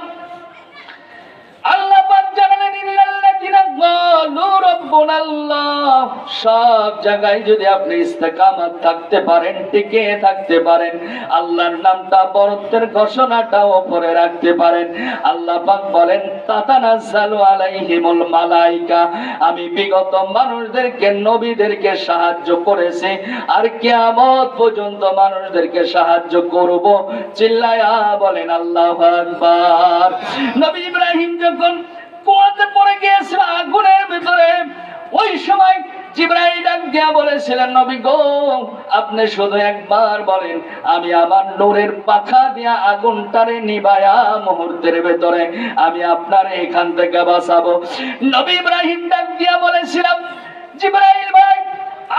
আল্লাহ পাক জানালেন ইন্নাল্লাযীনা ক্বালু রাব্বুনাল্লাহ। সব জায়গায় যদি আপনি ইস্তেকামত থাকতে পারেন, টিকে থাকতে পারেন, আল্লাহর নামটা বরত্বের ঘোষণাটা উপরে রাখতে পারেন, আল্লাহ পাক বলেন তাতানাজ্জালু আলাইহিমুল মালায়েকা, আমি বিগত মানুষদেরকে নবীদেরকে সাহায্য করেছি আর কিয়ামত পর্যন্ত মানুষদেরকে সাহায্য করব। চিল্লায়া বলেন আল্লাহু আকবার। নবী ইব্রাহিম যখন কুয়াতে পড়ে গিয়েছিল আগুনের ভিতরে, ওই সময় জিবরাইল ডাক দিয়া বলেছিলেন, নবী গো আপনি শুধু একবার বলেন, আমি আমার নূরের পাখা দিয়া আগুনটারে নিভায়া মুহূর্তের ভিতরে আমি আপনার এখান থেকে বাঁচাবো। নবী ইব্রাহিম ডাক দিয়া বলেছিলাম, জিবরাইল ভাই,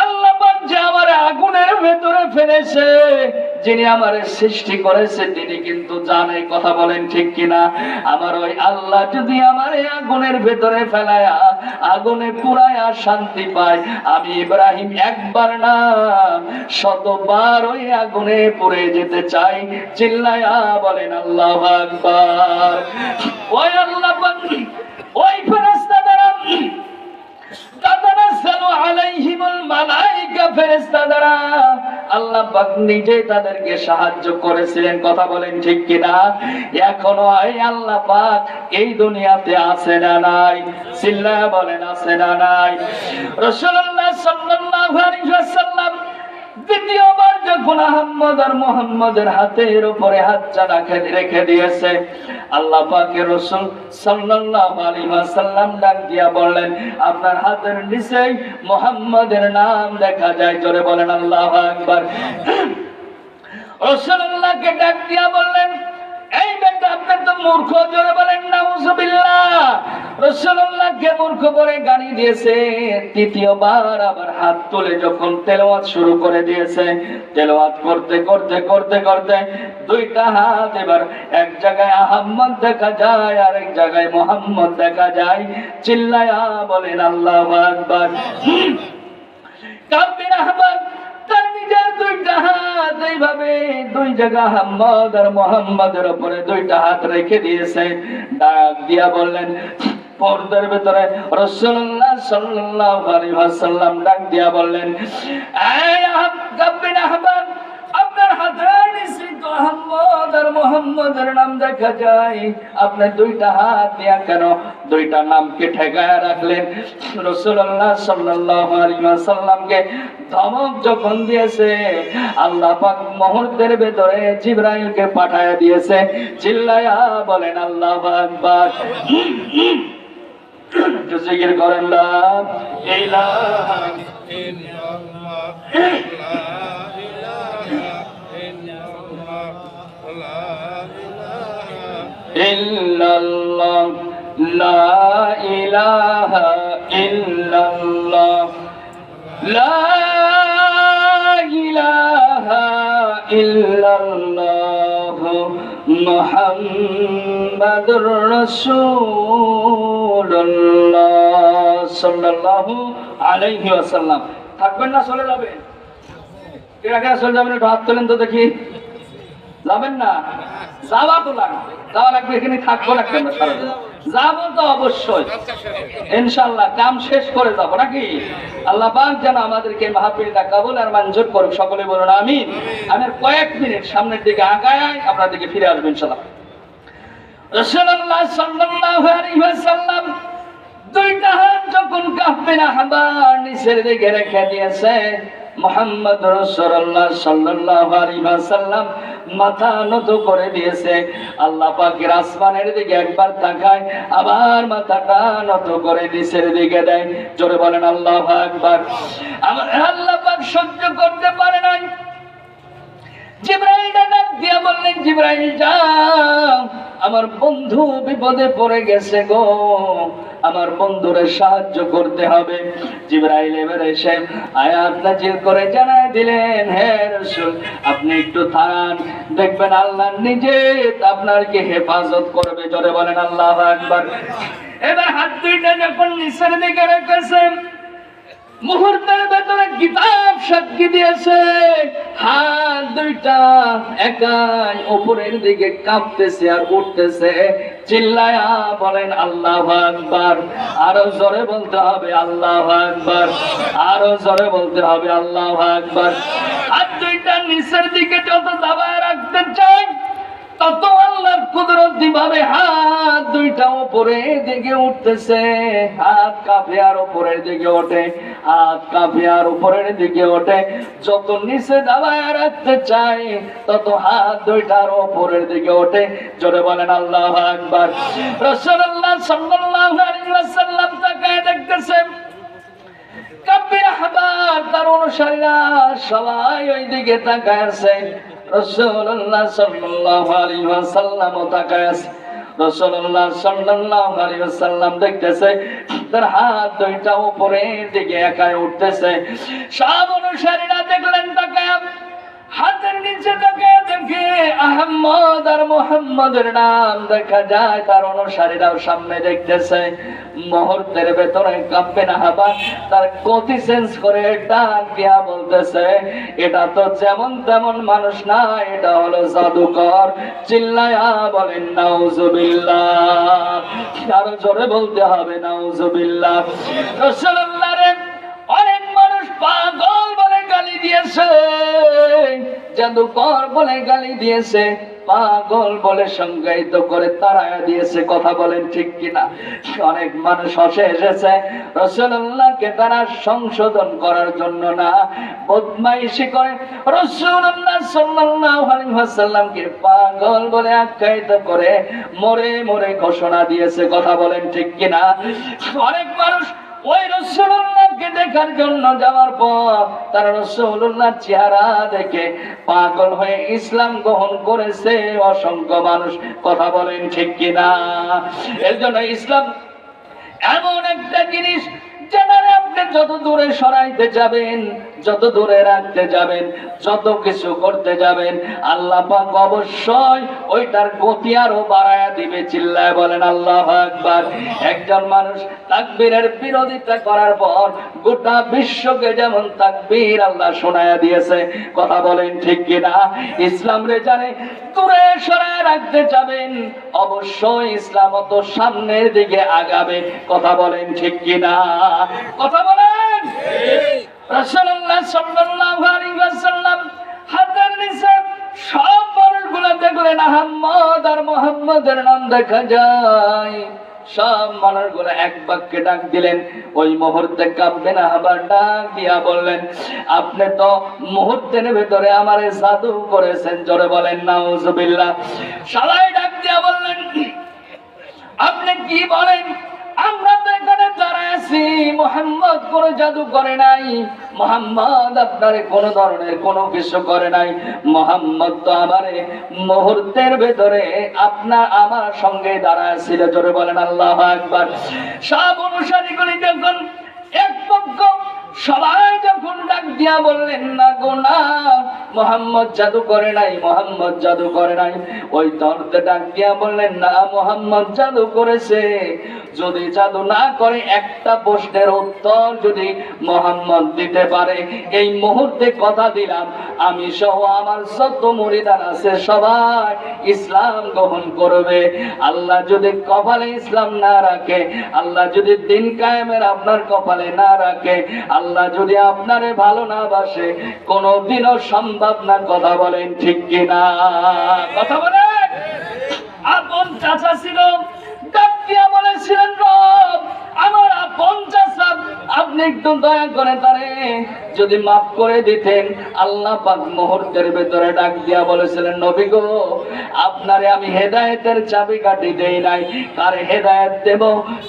আল্লাহ পাক যে আমার আগুনের ভেতরে ফেলেছে, যিনি আমারে সৃষ্টি করেছে তিনি কিন্তু জানে। কথা বলেন ঠিক কিনা? আমার ওই আল্লাহ যদি আমারে আগুনের ভেতরে ফেলায়া আগুনে পুরায়া শান্তি পায়, আমি ইব্রাহিম একবার না শতবার ওই আগুনে পুড়ে যেতে চাই। চিল্লায়া বলেন আল্লাহু আকবার। ওই আল্লাহ পাক ওই ফেরেশতা দ্বারা তাতানাজ্জালু আলাইহিমুল মালায়েকা, ফেরেশতা দ্বারা আল্লাহ পাক নিজে তাদেরকে সাহায্য করেছিলেন। কথা বলেন ঠিক কিনা? এখনো এই আল্লাহ পাক এই দুনিয়াতে আছে না নাই? চিল্লায়া বলেন আছে না নাই? রাসূলুল্লাহ সাল্লাল্লাহু আলাইহি ওয়াসাল্লাম দ্বিতীয়বার যখন আহমদ আর মুহাম্মদের হাতের উপরে হাতটা রেখে দিয়েছে, আল্লাহ পাকের রাসূল সাল্লাল্লাহু আলাইহি ওয়াসাল্লাম ডাক দিয়া বললেন, আপনার হাতের নিচে মুহাম্মদের নাম দেখা যায়। জোরে বলেন আল্লাহু আকবার। রাসূলুল্লাহকে ডাক দিয়া বললেন, এই বেটা আপনি তো মূর্খ। জোরে বলেন নাউযুবিল্লাহ। রাসূলুল্লাহকে মূর্খ বলে গালি দিয়েছে। তৃতীয়বার আবার হাত তুলে যখন তেলাওয়াত শুরু করে দিয়েছে, তেলাওয়াত করতে করতে করতে করতে দুইটা হাত এবার এক জায়গায় আহমদ দেখা যায় আর এক জায়গায় মুহাম্মদ দেখা যায়। চিল্লায়া বলেন আল্লাহু আকবার। কাব্বির আহমদ তার নিজের দুইটা হাত এইভাবে দুই জায়গা আহমদ আর মুহাম্মদের উপরে দুইটা হাত রেখে দিয়েছে। ডাক দিয়া বললেন, পর্দার ভিতরে রাসূলুল্লাহ সাল্লাল্লাহু আলাইহি ওয়াসাল্লাম ডাক দিয়া বললেন, এই কাব্বির আহমদ, আপনার হাতের নিচে তো আহমদ আর মুহাম্মদের নাম দেখা যায়, আপনি দুইটা হাত দিয়া কেন দুইটা নামকে ঠেকায়া রাখলেন? রাসূলুল্লাহ সাল্লাল্লাহু আলাইহি ওয়াসাল্লামকে ধমক যখন দিয়েছে, আল্লাহ পাক মুহূর্তের ভিতরে জিবরাইলকে পাঠায়া দিয়েছে। চিল্লায়া বলেন আল্লাহু আকবার। জিকির করেন লা ইলাহা ইল্লাল্লাহ, ইল্লাল্লাহ, লা ইলাহা ইল্লাল্লাহ, লা ইলাহা ইল্লাল্লাহ, মুহাম্মাদুর রাসূলুল্লাহ সাল্লাল্লাহু আলাইহি ওয়াসাল্লাম। থাকবেন না চলে যাবেন? এরা চলে যাবেন? একটু হাত তোলেন তো দেখি। যাবেন না? যাওয়া তো লাগবে, যাওয়া লাগবে। এখানে থাকবো না কেন? যাবো তো অবশ্যই ইনশাআল্লাহ, কাম শেষ করে যাবো নাকি? আল্লাহ পাক যেন আমাদেরকে মাহফিলটা কবুল আর মঞ্জুর করুক। সকলে বলুন আমিন। আমি কয়েক মিনিট সামনের দিকে আগায় আপনার দিকে ফিরে আসবো ইনশাআল্লাহ। রাসূলুল্লাহ সাল্লাল্লাহু আলাইহি ওয়াসাল্লাম দুইটা হাত যখন কাফির আহবার নিচের দিকে রেখে দিয়েছে, মুহাম্মদ রাসূলুল্লাহ সাল্লাল্লাহু আলাইহি ওয়াসাল্লাম মাথা নত করে দিয়েছে। আল্লাহ পাকের আসমানের দিকে একবার তাকায়, আবার মাথাটা নত করে নিচের দিকে দেয়। জোরে বলেন আল্লাহু আকবার। আমার আল্লাহ পাক সহ্য করতে পারে নাই। জিবরাইল ডাক দিয়া বললেন, জিবরাইল যাও, আমার বন্ধু বিপদে পড়ে গেছে গো, আমার বন্ধুরে সাহায্য করতে হবে। জিবরাইল এবার এসে আয়াত নাযিল করে জানায় দিলেন, হে রাসূল আপনি একটু থামান, দেখবেন আল্লাহ নিজে আপনাকে হেফাজত করবে। জোরে বলেন আল্লাহু আকবার। এবার হাত দুইটা যখন নিচের দিকে রেখেছে, মুহূর্তের ভেতরে কিতাব সাক্ষী দিয়েছে, হাত দুইটা একাই উপরের দিকে কাঁপতেছে আর উঠতেছে। চিল্লায়া বলেন আল্লাহু আকবার। আরো জোরে বলতে হবে আল্লাহু আকবার, আরো জোরে বলতে হবে আল্লাহু আকবার। হাত দুইটা নিচের দিকে যত দাবায় রাখতে চাই, তত আল্লাহর কুদরতি ভাবে হাত দুইটা উপরের দিকে উঠতেছে। হাত কাঁপে আর উপরের দিকে ওঠে, হাত কাঁপে আর উপরের দিকে ওঠে। যত নিচে দাবায় রাখতে চাই, তত হাত দুইটার উপরের দিকে ওঠে। জোরে বলেন আল্লাহু আকবার। রাসূলুল্লাহ সাল্লাল্লাহু আলাইহি ওয়াসাল্লাম তাকায় দেখতেছেন, কাফির আহবার তার অনুসারীরা সবাই ওই দিকে তাকায় আছে। রাসূলুল্লাহ সাল্লাল্লাহু আলাইহি ওয়াসাল্লাম তাকায় আছে। রাসূলুল্লাহ সাল্লাল্লাহু আলাইহি ওয়াসাল্লাম দেখতেছে তার হাত দুইটা উপরের দিকে একাই উঠতেছে। সব অনুসারীরা দেখলেন তাকায়, হাতের নিচে তাকায় দেখে আহমদ আর মুহাম্মদের নাম দেখা যায়। তার অনুসারীরাও সামনে দেখতেছে। মুহূর্তের ভেতরে কাঁপে না হাবা তার গতি চেঞ্জ করে ডাক দিয়া বলতেছে, এটা তো যেমন তেমন মানুষ না, এটা হলো জাদুকর। চিল্লায়া বলেন নাউজুবিল্লাহ। আরো জোরে বলতে হবে নাউজুবিল্লাহ। রাসূলুল্লাহ রে অনেক মানুষ পাগল বলে গালি দিয়েছে, জাদুকর বলে গালি দিয়েছে, পাগল বলে সংজ্ঞায়িত করে তাড়ায়া দিয়েছে। কথা বলেন ঠিক কিনা? অনেক মানুষ হসে এসেছে রাসূলুল্লাহকে তারা সংশোধন করার জন্য না, বদমাইশি করে রাসূলুল্লাহ সাল্লাল্লাহু আলাইহি ওয়াসাল্লামকে পাগল বলে আখ্যায়িত করে মরে মরে ঘোষণা দিয়েছে। কথা বলেন ঠিক কিনা? অনেক মানুষ ওই রাসূলুল্লাহকে দেখার জন্য যাওয়ার পর তারা রাসূলুল্লাহর চেহারা দেখে পাগল হয়ে ইসলাম গ্রহণ করেছে অসংখ্য মানুষ। কথা বলেন ঠিক কিনা? এর জন্য ইসলাম এমন একটা জিনিস যেটারে আপনি যত দূরে সরাইতে যাবেন, যত দূরে রাখতে যাবেন, যত কিছু করতে যাবেন, আল্লাহ পাক অবশ্যই ওইটার গতি আরো বাড়ায়া দিবে। চিল্লায় বলেন আল্লাহু আকবার। একজন মানুষ তাকবীরের বিরোধিতা করার পর গোটা বিশ্বকে যেমন তাকবীর আল্লাহ শোনায়া দিয়েছে। কথা বলেন ঠিক কিনা? ইসলাম রে জানে দূরে সরায় রাখতে যাবেন, অবশ্যই ইসলাম অত সামনের দিকে আগাবে। কথা বলেন ঠিক কিনা? কথা বলেন। রাসূলুল্লাহ সাল্লাল্লাহু আলাইহি ওয়াসাল্লাম হাতের নিচে সব মানুষগুলো দেখলেন আহমদ আর মুহাম্মদের নাম দেখা যায়। সব মানুষগুলো এক বাক্যে ডাক দিলেন। ওই মুহূর্তে কাঁপবেন আবার ডাক দিয়া বললেন, আপনি তো মুহূর্তের ভেতরে আমারে জাদু করেছেন। জোরে বলেন নাউজুবিল্লাহ। সবাই ডাক দিয়া বললেন, আপনি কি বলেন? আমরা তো এখানে দাঁড়ায় আছি, মুহাম্মদ কোনো জাদু করে নাই, মুহাম্মদ আপনারে কোনো ধরনের কোনো কিছু করে নাই। মুহাম্মদ তো আমারে মুহূর্তের ভেতরে আমার সঙ্গে দাঁড়ায় ছিল। জোরে বলেন আল্লাহু আকবার। সব অনুসারীগুলি যখন এক পক্ষ সবাই যখন ডাক দিয়া বললেন, না গো না, মুহাম্মদ জাদু করে নাই, মুহাম্মদ জাদু করে নাই। ওই দরতে ডাক দিয়া বললেন, না মুহাম্মদ জাদু করেছে। যদি জাদু না করে একটা প্রশ্নের উত্তর যদি মুহাম্মদ দিতে পারে, এই মুহূর্তে কথা দিলাম আমি সহ আমার যত মুরিদান আছে সবাই ইসলাম গ্রহণ করবে। আল্লাহ যদি কপালে ইসলাম না রাখে, আল্লাহ যদি দিন কায়েমের আপনার কপালে না রাখে, আল্লাহ যদি আপনারে ভালো না বাসে, কোনদিনও সম্ভব না। কথা বলেন ঠিক কিনা? কথা বলেন। আপন চাচা ছিল, ডাক দিয়া বলেছিলেন, রব আমার আপন চাচা, আপনি একটু দয়া করে তারে যদি মাফ করে দিতেন। আল্লাহ পাক মুহূর্তের ভেতরে ডাক দিয়া বলেছিলেন, নবী গো, আপনারে আমি হেদায়েতের চাবিকাঠি দেই নাই, কারে হেদায়েত দেব,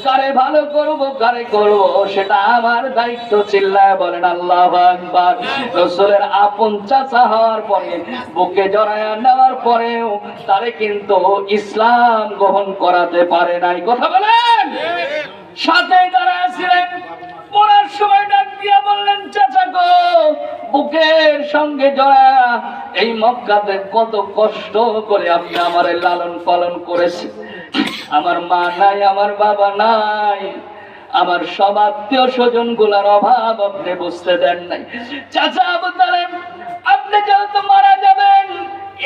কারে ভালো করব, কারে করব সেটা আমার দায়িত্ব। চিল্লায় বলেন আল্লাহু আকবার। রাসূলের আপন চাচা হওয়ার পরে, বুকে জড়ায়া নেওয়ার পরেও তারে কিন্তু ইসলাম গ্রহণ করাতে পারে নাই। কথা বলেন। সাথে দাঁড়ায় ছিলেন, পড়ার সময় ডাক দিয়া বললেন, চাচা গো, বুকের সঙ্গে জড়া এই মক্কাতে কত কষ্ট করে আপনি আমারে লালন পালন করেছেন। আমার মা নাই, আমার বাবা নাই, আমার সব আত্মীয় স্বজন গুলার অভাব আপনি বুঝতে দেন নাই। চাচা আবু তালেব, আপনি যেহেতু মারা যাবেন,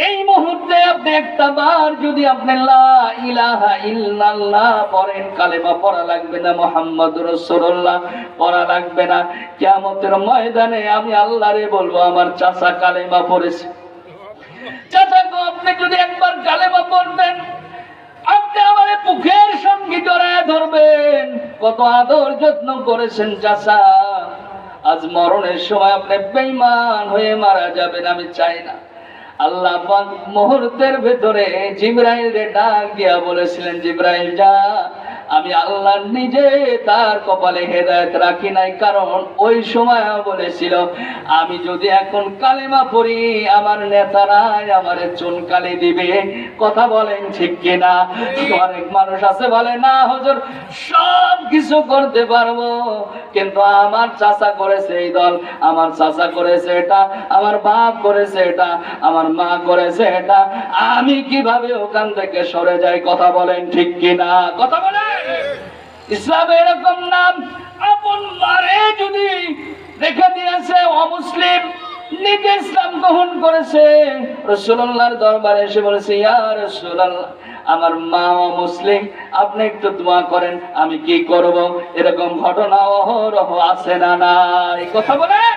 এই মুহূর্তে আপনি একটা বার যদি আপনি লা ইলাহা ইল্লাল্লাহ পড়েন, কালেমা পড়া লাগবে না, মুহাম্মদুর রাসূলুল্লাহ পড়া লাগবে না, কিয়ামতের ময়দানে আমি আল্লাহরে বলবো আমার চাচা কালেমা পড়েছে। চাচা গো, আপনি যদি একবার কালেমা পড়তেন, আপনি আমার বুকের সঙ্গে জড়ায় ধরবেন। কত আদর যত্ন করেছেন চাচা, আজ মরণের সময় আপনি বেঈমান হয়ে মারা যাবেন, আমি চাই না। আল্লাহ পাক মুহূর্তের ভেতরে জিবরাইলকে ডাক দিয়া বলেছিলেন, জিবরাইল যা, আমি আল্লাহ নিজে তার কপালে হেদায়েত রাখি নাই, কারণ ওই সময় বলেছিল আমি যদি এখন কালেমা পড়ি আমার নেতারাই আমারে চুনকালি দিবে। কথা বলেন ঠিক কিনা? অনেক মানুষ আছে বলে, না হুজুর সব কিছু করতে পারবো, কিন্তু আমার চাচা করেছে এই দল, আমার চাচা করেছে এটা, আমার বাপ করেছে এটা, আমার মা করেছে এটা, আমি কিভাবে ওখান থেকে সরে যাই? কথা বলেন ঠিক কিনা? কথা বলেন। ইসলামে এরকম নাম, আপন মারে যদি রেখে দিয়েছে অমুসলিম, নিজে ইসলাম গ্রহণ করেছে, রাসূলুল্লাহর দরবারে এসে বলেছে, ইয়া রাসূলুল্লাহ আমার মা অমুসলিম, আপনি একটু দোয়া করেন, আমি কি করব? এরকম ঘটনা অহরহ আছে না নাই? কথা বলেন।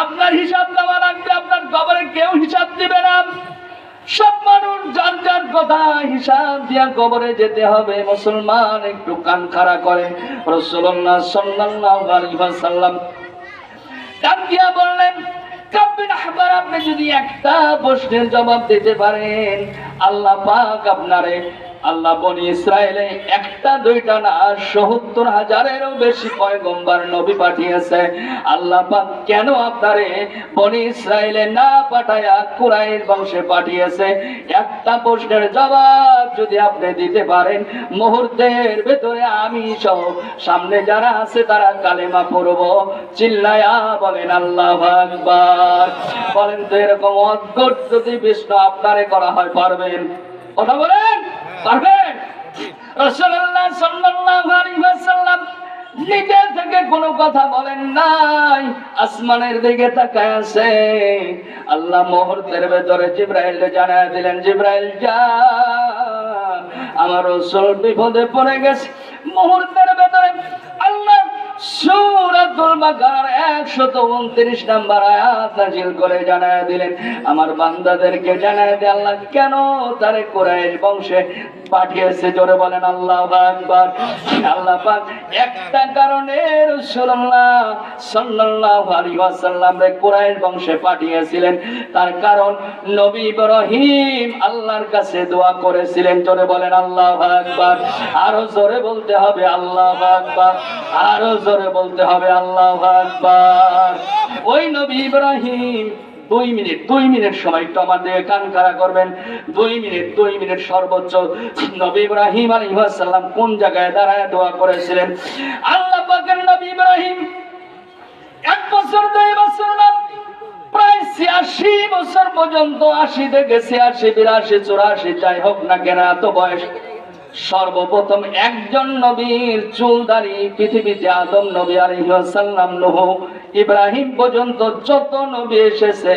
আপনার হিসাব দেওয়া লাগবে, আপনার কবরে কেউ হিসাব দিবে না। সব মানুষ যার যার কথা হিসাব দিয়া কবরে যেতে হবে। মুসলমান একটু কান খাড়া করে। রাসূলুল্লাহ সাল্লাল্লাহু আলাইহি ওয়াসাল্লাম ডাক দিয়া বললেন, কাবিন আহবার, আপনি যদি একটা প্রশ্নের জবাব দিতে পারেন, আল্লাহ পাক আপনারে, আল্লাহ বনি ইসরায়েলে একটা দুইটা না ৭০,০০০-এরও বেশি পয়গম্বর নবী পাঠিয়েছে। আল্লাহ পাক কেন আপনারে বনি ইসরায়েলে না পাঠায়া কুরাইশ বংশে পাঠিয়েছে? একটা প্রশ্নের জবাব যদি আপনি দিতে পারেন, মুহূর্তের ভেতরে আমি সহ সামনে যারা আছে তারা কালেমা পড়ব। চিল্লায়া বলেন আল্লাহু আকবার। বলেন তো এরকম অদ্ভুত যদি বিষ্ণু আপনারে করা হয়, পারবেন? কথা বলেন, পারবেন? রাসূলুল্লাহ সাল্লাল্লাহু আলাইহি ওয়াসাল্লাম নিজে থেকে কোনো কথা বলেন নাই, আসমানের দিকে তাকায় আছে। আল্লাহ মুহূর্তের ভেতরে জিবরাইলকে জানায় দিলেন, জিবরাইল যা, আমার রাসূল বিপদে পড়ে গেছে। মুহূর্তের ভেতরে আল্লাহ সূরাতুল বাকারার ১২৯ নম্বর আয়াত নাযিল করে জানায় দিলেন, আমার বান্দাদেরকে জানায় দে আল্লাহ কেন তারে কুরাইশ বংশে পাঠিয়েছে। জোরে বলেন আল্লাহু আকবার। আল্লাহ পাক একটা কারণে রাসূলুল্লাহ সাল্লাল্লাহু আলাইহি ওয়াসাল্লামকে কুরাইশ বংশে পাঠিয়েছিলেন, তার কারণ নবী ইব্রাহিম আল্লাহর কাছে দোয়া করেছিলেন। জোরে বলেন আল্লাহু আকবার। আরো জোরে বলতে হবে আল্লাহু আকবার, আরো জোরে বলতে হবে আল্লাহু আকবার। ওই নবী ইব্রাহিম 2 মিনিট সময় একটু আমার দিকে কান খাড়া করবেন। 2 মিনিট সর্বোচ্চ নবী ইব্রাহিম আলাইহিস সালাম কোন জায়গায় দাঁড়ায় দোয়া করেছিলেন? আল্লাহ পাকের নবী ইব্রাহিম 1 বছর 2 বছর না, প্রায় 86 বছর পর্যন্ত, 80 থেকে 86 82 84 যাই হোক না কেন এত বয়স, সর্বপ্রথম একজন নবীর চুল দাড়ি পৃথিবীতে আদম নবী আলাইহিস সালাম, নূহ, ইব্রাহিম পর্যন্ত যত নবী এসেছে,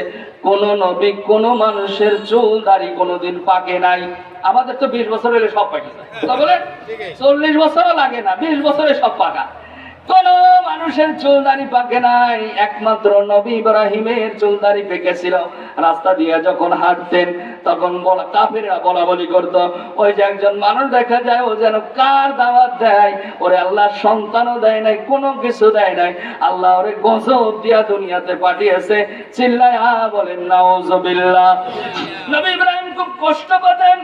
কোন নবী কোন মানুষের চুল দাড়ি কোনোদিন পাকে নাই। আমাদের তো 20 বছর হলে সব পাকে যায়, বলে 40 বছরও লাগে না, 20 বছরে সব পাকা। কোন মানুষের চুলদারি পাকে নাই, একমাত্র নবী ইব্রাহিমের চুলদারি পেকেছিল। রাস্তা দিয়ে যখন হাঁটতেন তখন কাফেররা বলা বলি করত, ওই যে একজন মানুষ দেখা যায় ও যেন কার দাওয়াত দেয়, ওরে আল্লাহ সন্তানও দেয় নাই, কোনো কিছু দেয় নাই, আল্লাহ ওরে গজব দিয়া দুনিয়াতে পাঠিয়েছে। চিল্লায় বলেন নাউজুবিল্লাহ। নবী ইব্রাহিম খুব কষ্ট পেতেন।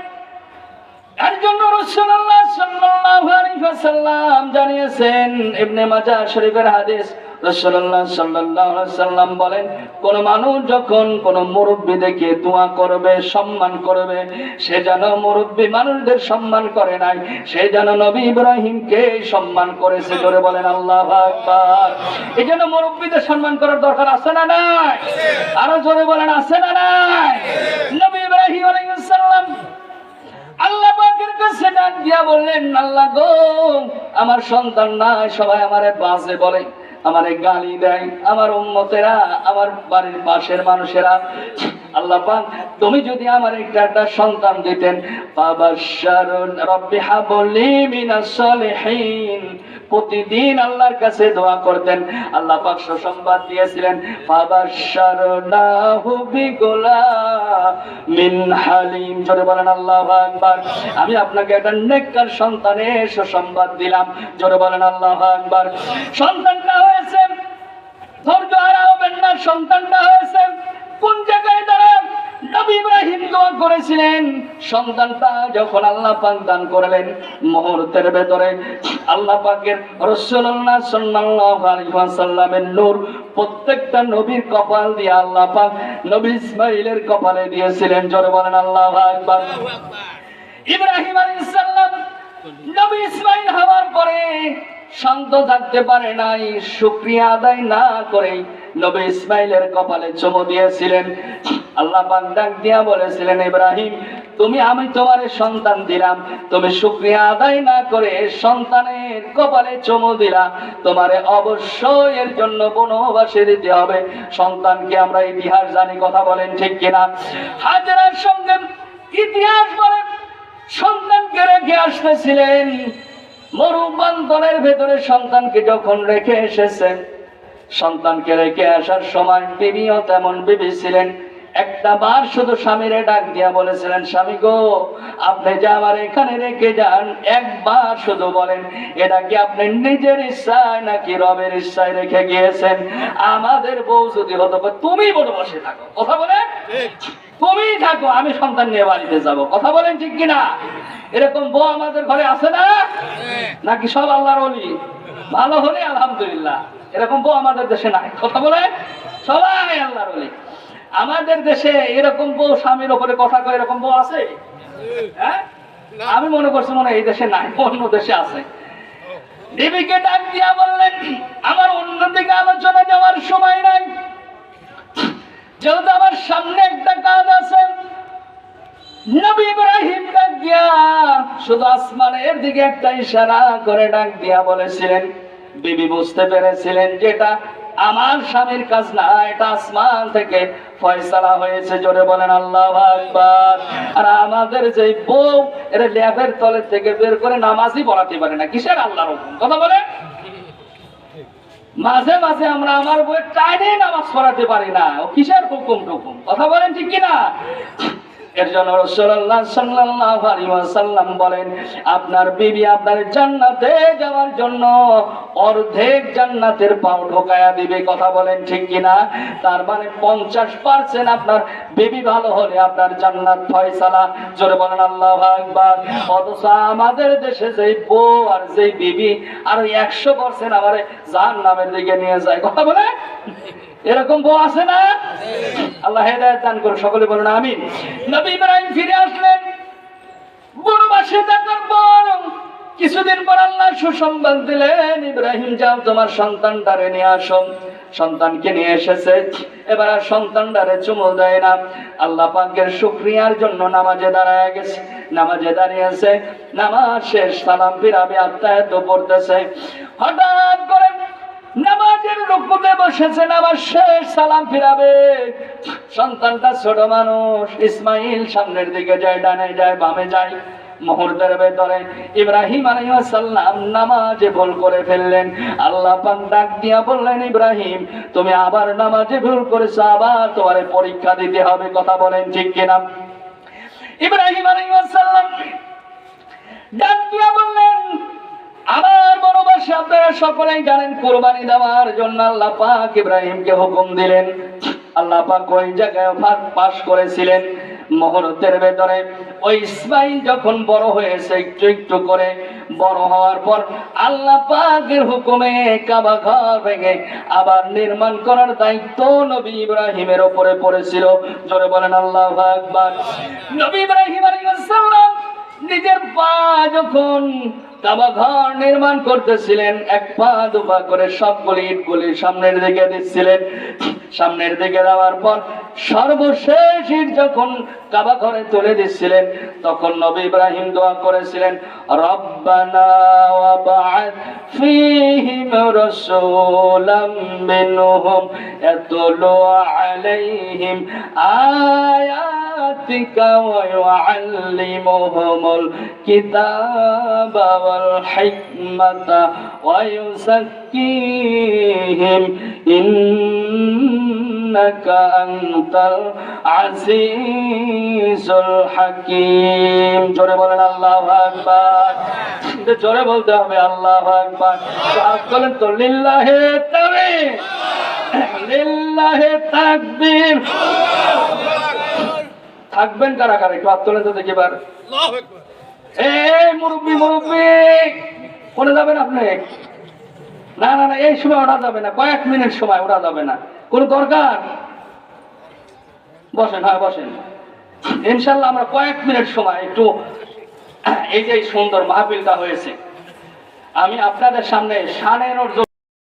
এর জন্য রাসূলুল্লাহ সাল্লাল্লাহু আলাইহি ওয়াসাল্লাম জানিয়েছেন, ইবনে মাজাহ শরীফের হাদিস, রাসূলুল্লাহ সাল্লাল্লাহু আলাইহি ওয়াসাল্লাম বলেন, কোন মানুষ যখন কোন মুরব্বি দেখে দোয়া করবে, সম্মান করবে, সে যেন মুরব্বি মানুষদের সম্মান করে নাই, সে যেন নবী ইব্রাহিমকে সম্মান করেছে। জোরে বলেন আল্লাহু আকবার। এই জন্য মুরব্বিদের সম্মান করার দরকার আছে না নাই? আরো জোরে বলেন আছে না নাই? নবী ইব্রাহিম আলাইহিস সালাম আল্লাহ পাকের কাছে ডাক দিয়া বললেন, আল্লাহ গো, আমার সন্তান নাই, সবাই আমারে বাজে বলে, আমারে গালি দেয়, আমার উম্মতেরা, আমার বাড়ির পাশের মানুষেরা। আল্লাহ পাক তুমি যদি আমার একটা সন্তান দিতেন, ফাবাশশারুন রাব্বি হাবলি মিনাস সালিহিন, প্রতিদিন আল্লাহর কাছে দোয়া করতেন। আল্লাহ পাক সুসংবাদ দিয়েছিলেন, ফাবাশশারনাহু বিগুলামিন হালিম। জোরে বলেন আল্লাহু আকবার। আমি আপনাকে একটা নেককার সন্তানের সুসংবাদ দিলাম। জোরে বলেন আল্লাহু আকবার। সন্তানটা হয়েছে, ধৈর্য হারাবেন না, সন্তানটা হয়েছে কোন জায়গায় দাঁড়ান? নবী ইব্রাহিম দোয়া করেছিলেন, সন্তানটা যখন আল্লাহ পাক দান করলেন, মুহূর্তের ভেতরে আল্লাহ পাকের রাসূলুল্লাহ সাল্লাল্লাহু আলাইহি ওয়াসাল্লামের নূর প্রত্যেকটা নবীর কপাল দিয়ে আল্লাহ পাক নবী ইসমাঈলের কপালে দিয়েছিলেন। জোরে বলেন আল্লাহু আকবার। ইব্রাহিম আলাইহিস সালাম নবী ইসমাঈল হওয়ার পরে শান্ত থাকতে পারে নাই, শুকরিয়া আদায় না করে নবী ইসমাঈলের কপালে চুমু দিয়েছিলেন। আল্লাহ পাক ডাক দিয়া বলেছিলেন, ইব্রাহিম তুমি, আমি তোমার সন্তান দিলাম, তুমি শুকরিয়া আদায় না করে সন্তানের কপালে চুমু দিলা, তোমারে অবশ্যই এর জন্য বনবাসে দিতে হবে। সন্তানকে আমরা ইতিহাস জানি, কথা বলেন ঠিক কিনা? হাজেরার সঙ্গে ইতিহাস বলে সন্তানকে রেখে আসতেছিলেন, মরুবান্তরের ভেতরে সন্তানকে যখন রেখে এসেছেন, সন্তানকে রেখে আসার সময় বিবিও তেমন বিবি ছিলেন। একটা বার শুধু স্বামীরে ডাক দিয়া বলেছিলেন, স্বামী গো, আপনি যে আমার এখানে রেখে যান, একবার শুধু বলেন, এটা কি আপনি নিজের ইচ্ছায় নাকি রবের ইচ্ছায় রেখে গিয়েছেন? আমাদের বউ যদি হতো, তুমি বড় বসে থাকো, কথা বলে তুমি থাকো, আমি সন্তান নিয়ে বাড়িতে যাব, কথা বলেন ঠিক কিনা? এরকম বউ আমাদের ঘরে আছে না? নাকি সব আল্লাহর ওলি? ভালো হলে আলহামদুলিল্লাহ, এরকম বউ আমাদের দেশে নাই, কথা বলে সবাই আল্লাহর ওলি। আমাদের দেশে এরকম বউ স্বামীর উপরে কথা কয়, এরকম বউ আছে? হ্যাঁ, আমি মনে করছি মনে এই দেশে নাই, অন্য দেশে আছে। দেবীকে ডাক দিয়া বললেন, আমার অন্যদিকে আলোচনা যাওয়ার সময় নাই, যেহেতু আমার সামনে একটা কাজ আছে। নবী ইব্রাহিম ডাক দিয়া শুধু আসমানের দিকে একটা ইশারা করে ডাক দিয়া বলেছিলেন, বিবি বুঝতে পেরেছিলেন যেটা আমার স্বামীর কাজ না, এটা আসমান থেকে ফয়সালা হয়েছে। জোরে বলেন আল্লাহু আকবার। আর আমাদের যে বউ, এটা ল্যাবের তলে থেকে বের করে নামাজই পড়াতে পারে না, কিসের আল্লাহর হুকুম, কথা বলে? মাঝে মাঝে আমরা আমার বউয়ের টাইনে নামাজ পড়াতে পারি না, ও কিসের হুকুম টুকুম, কথা বলেন ঠিক কিনা? এর জন্য রাসূলুল্লাহ সাল্লাল্লাহু আলাইহি ওয়াসাল্লাম বলেন, আপনার বিবি আপনার জান্নাতে যাওয়ার জন্য অর্ধেক জান্নাতের পাও ঢোকায়া দিবে, কথা বলেন ঠিক কিনা? তার মানে 50% আপনার বিবি ভালো হলে আপনার জান্নাত ফয়সালা। জোরে বলেন আল্লাহু আকবার। অথচ আমাদের দেশে যেই বউ আর যেই বিবি আর 100% আমারে জাহান্নামের দিকে নিয়ে যায়, কথা বলে এরকম বউ আছে না? আল্লাহ হেদায়েত দান করুন, সকলে বলুন আমিন। নবী ইব্রাহিম ফিরে আসলেন বনবাসে থাকার পর কিছুদিন পর আল্লাহ সুসংবাদ দিলেন, ইব্রাহিম যাও তোমার সন্তানটারে নিয়ে আসো। সন্তানকে নিয়ে এসেছে, এবার আর সন্তানটারে চুমু দেয় না। আল্লাহ পাকের শুকরিয়ার জন্য নামাজে দাঁড়ায় গেছে, নামাজে দাঁড়িয়েছে, নামাজ শেষ, সালাম ফিরাবে, আত্মায়াত পড়তেছে। হঠাৎ করে নামাজের রুকুতে বসেছে, নামাজ শেষ, সালাম ফিরাবে। সন্তানটা ছোট মানুষ, ইসমাইল সামনের দিকে যায়, ডানে যায়, বামে যায়, মুহূর্তের ভেতরে ইব্রাহিম আলাইহিস সালাম নামাজে ভুল করে ফেললেন। আল্লাহ পাক ডাক দিয়া বললেন, ইব্রাহিম তুমি আবার নামাজে ভুল করেছো, আবার তোমার পরীক্ষা দিতে হবে। কথা বলেন ঠিক কিনা? ইব্রাহিম আলাইহিস সালাম ডাক দিয়া বললেন, আমার বনবাসী আপনারা সকলেই জানেন কুরবানি দেওয়ার জন্য আল্লাহ পাক ইব্রাহিমকে হুকুম দিলেন। আল্লাহ পাক ওই জায়গায় পাশ করেছিলেন। মুহূর্তের ভেতরে ওই ইসমাইল যখন বড় হয়েছে, একটু একটু করে বড় হওয়ার পর আল্লাহ পাকের হুকুমে কাবা ঘর ভেঙে আবার নির্মাণ করার দায়িত্ব নবী ইব্রাহিমের উপরে পড়েছিল। জোরে বলেন আল্লাহু আকবার। নবী ইব্রাহিম আলাইহিস সালাম নিজের পা যখন কাবা ঘর নির্মাণ করতেছিলেন, এক পা দুপা করে সবগুলি ইটগুলি সামনের দিকে দিচ্ছিলেন। সামনের দিকে যাওয়ার পর সর্বশেষ ইট যখন কাবা ঘরে তুলে দিচ্ছিলেন, তখন নবী ইব্রাহিম দোয়া করেছিলেন, রব্বানা ওয়াবআথ ফীহিম রাসূলাম মিনহুম ইয়াতলু আলাইহিম আয়াতিকা ওয়া ইউআল্লিমুহুমুল কিতাবা ওয়াল হিকমাতা ওয়া ইউযাক্কিহিম ইন্নাকা আনতাল আজিজুল হাকীম। জোরে বলেন আল্লাহু আকবার। জোরে বলতে হবে আল্লাহু আকবার। বলেন তো লিল্লাহি তাকবীর, লিল্লাহি তাকবীর। থাকবেন কারা কারা? একটু হাত তোলেন তো দেখি এবার। আল্লাহু আকবার। এই মুরব্বি কোনে যাবেন আপনি? না না না, এই সময় ওঠা যাবে না, কয়েক মিনিট সময় ওঠা যাবে না। কোন দরকার? বসেন, হ্যাঁ বসেন। ইনশাল্লাহ আমরা কয়েক মিনিট সময় একটু, এই যে সুন্দর মাহফিলটা হয়েছে, আমি আপনাদের সামনে শানের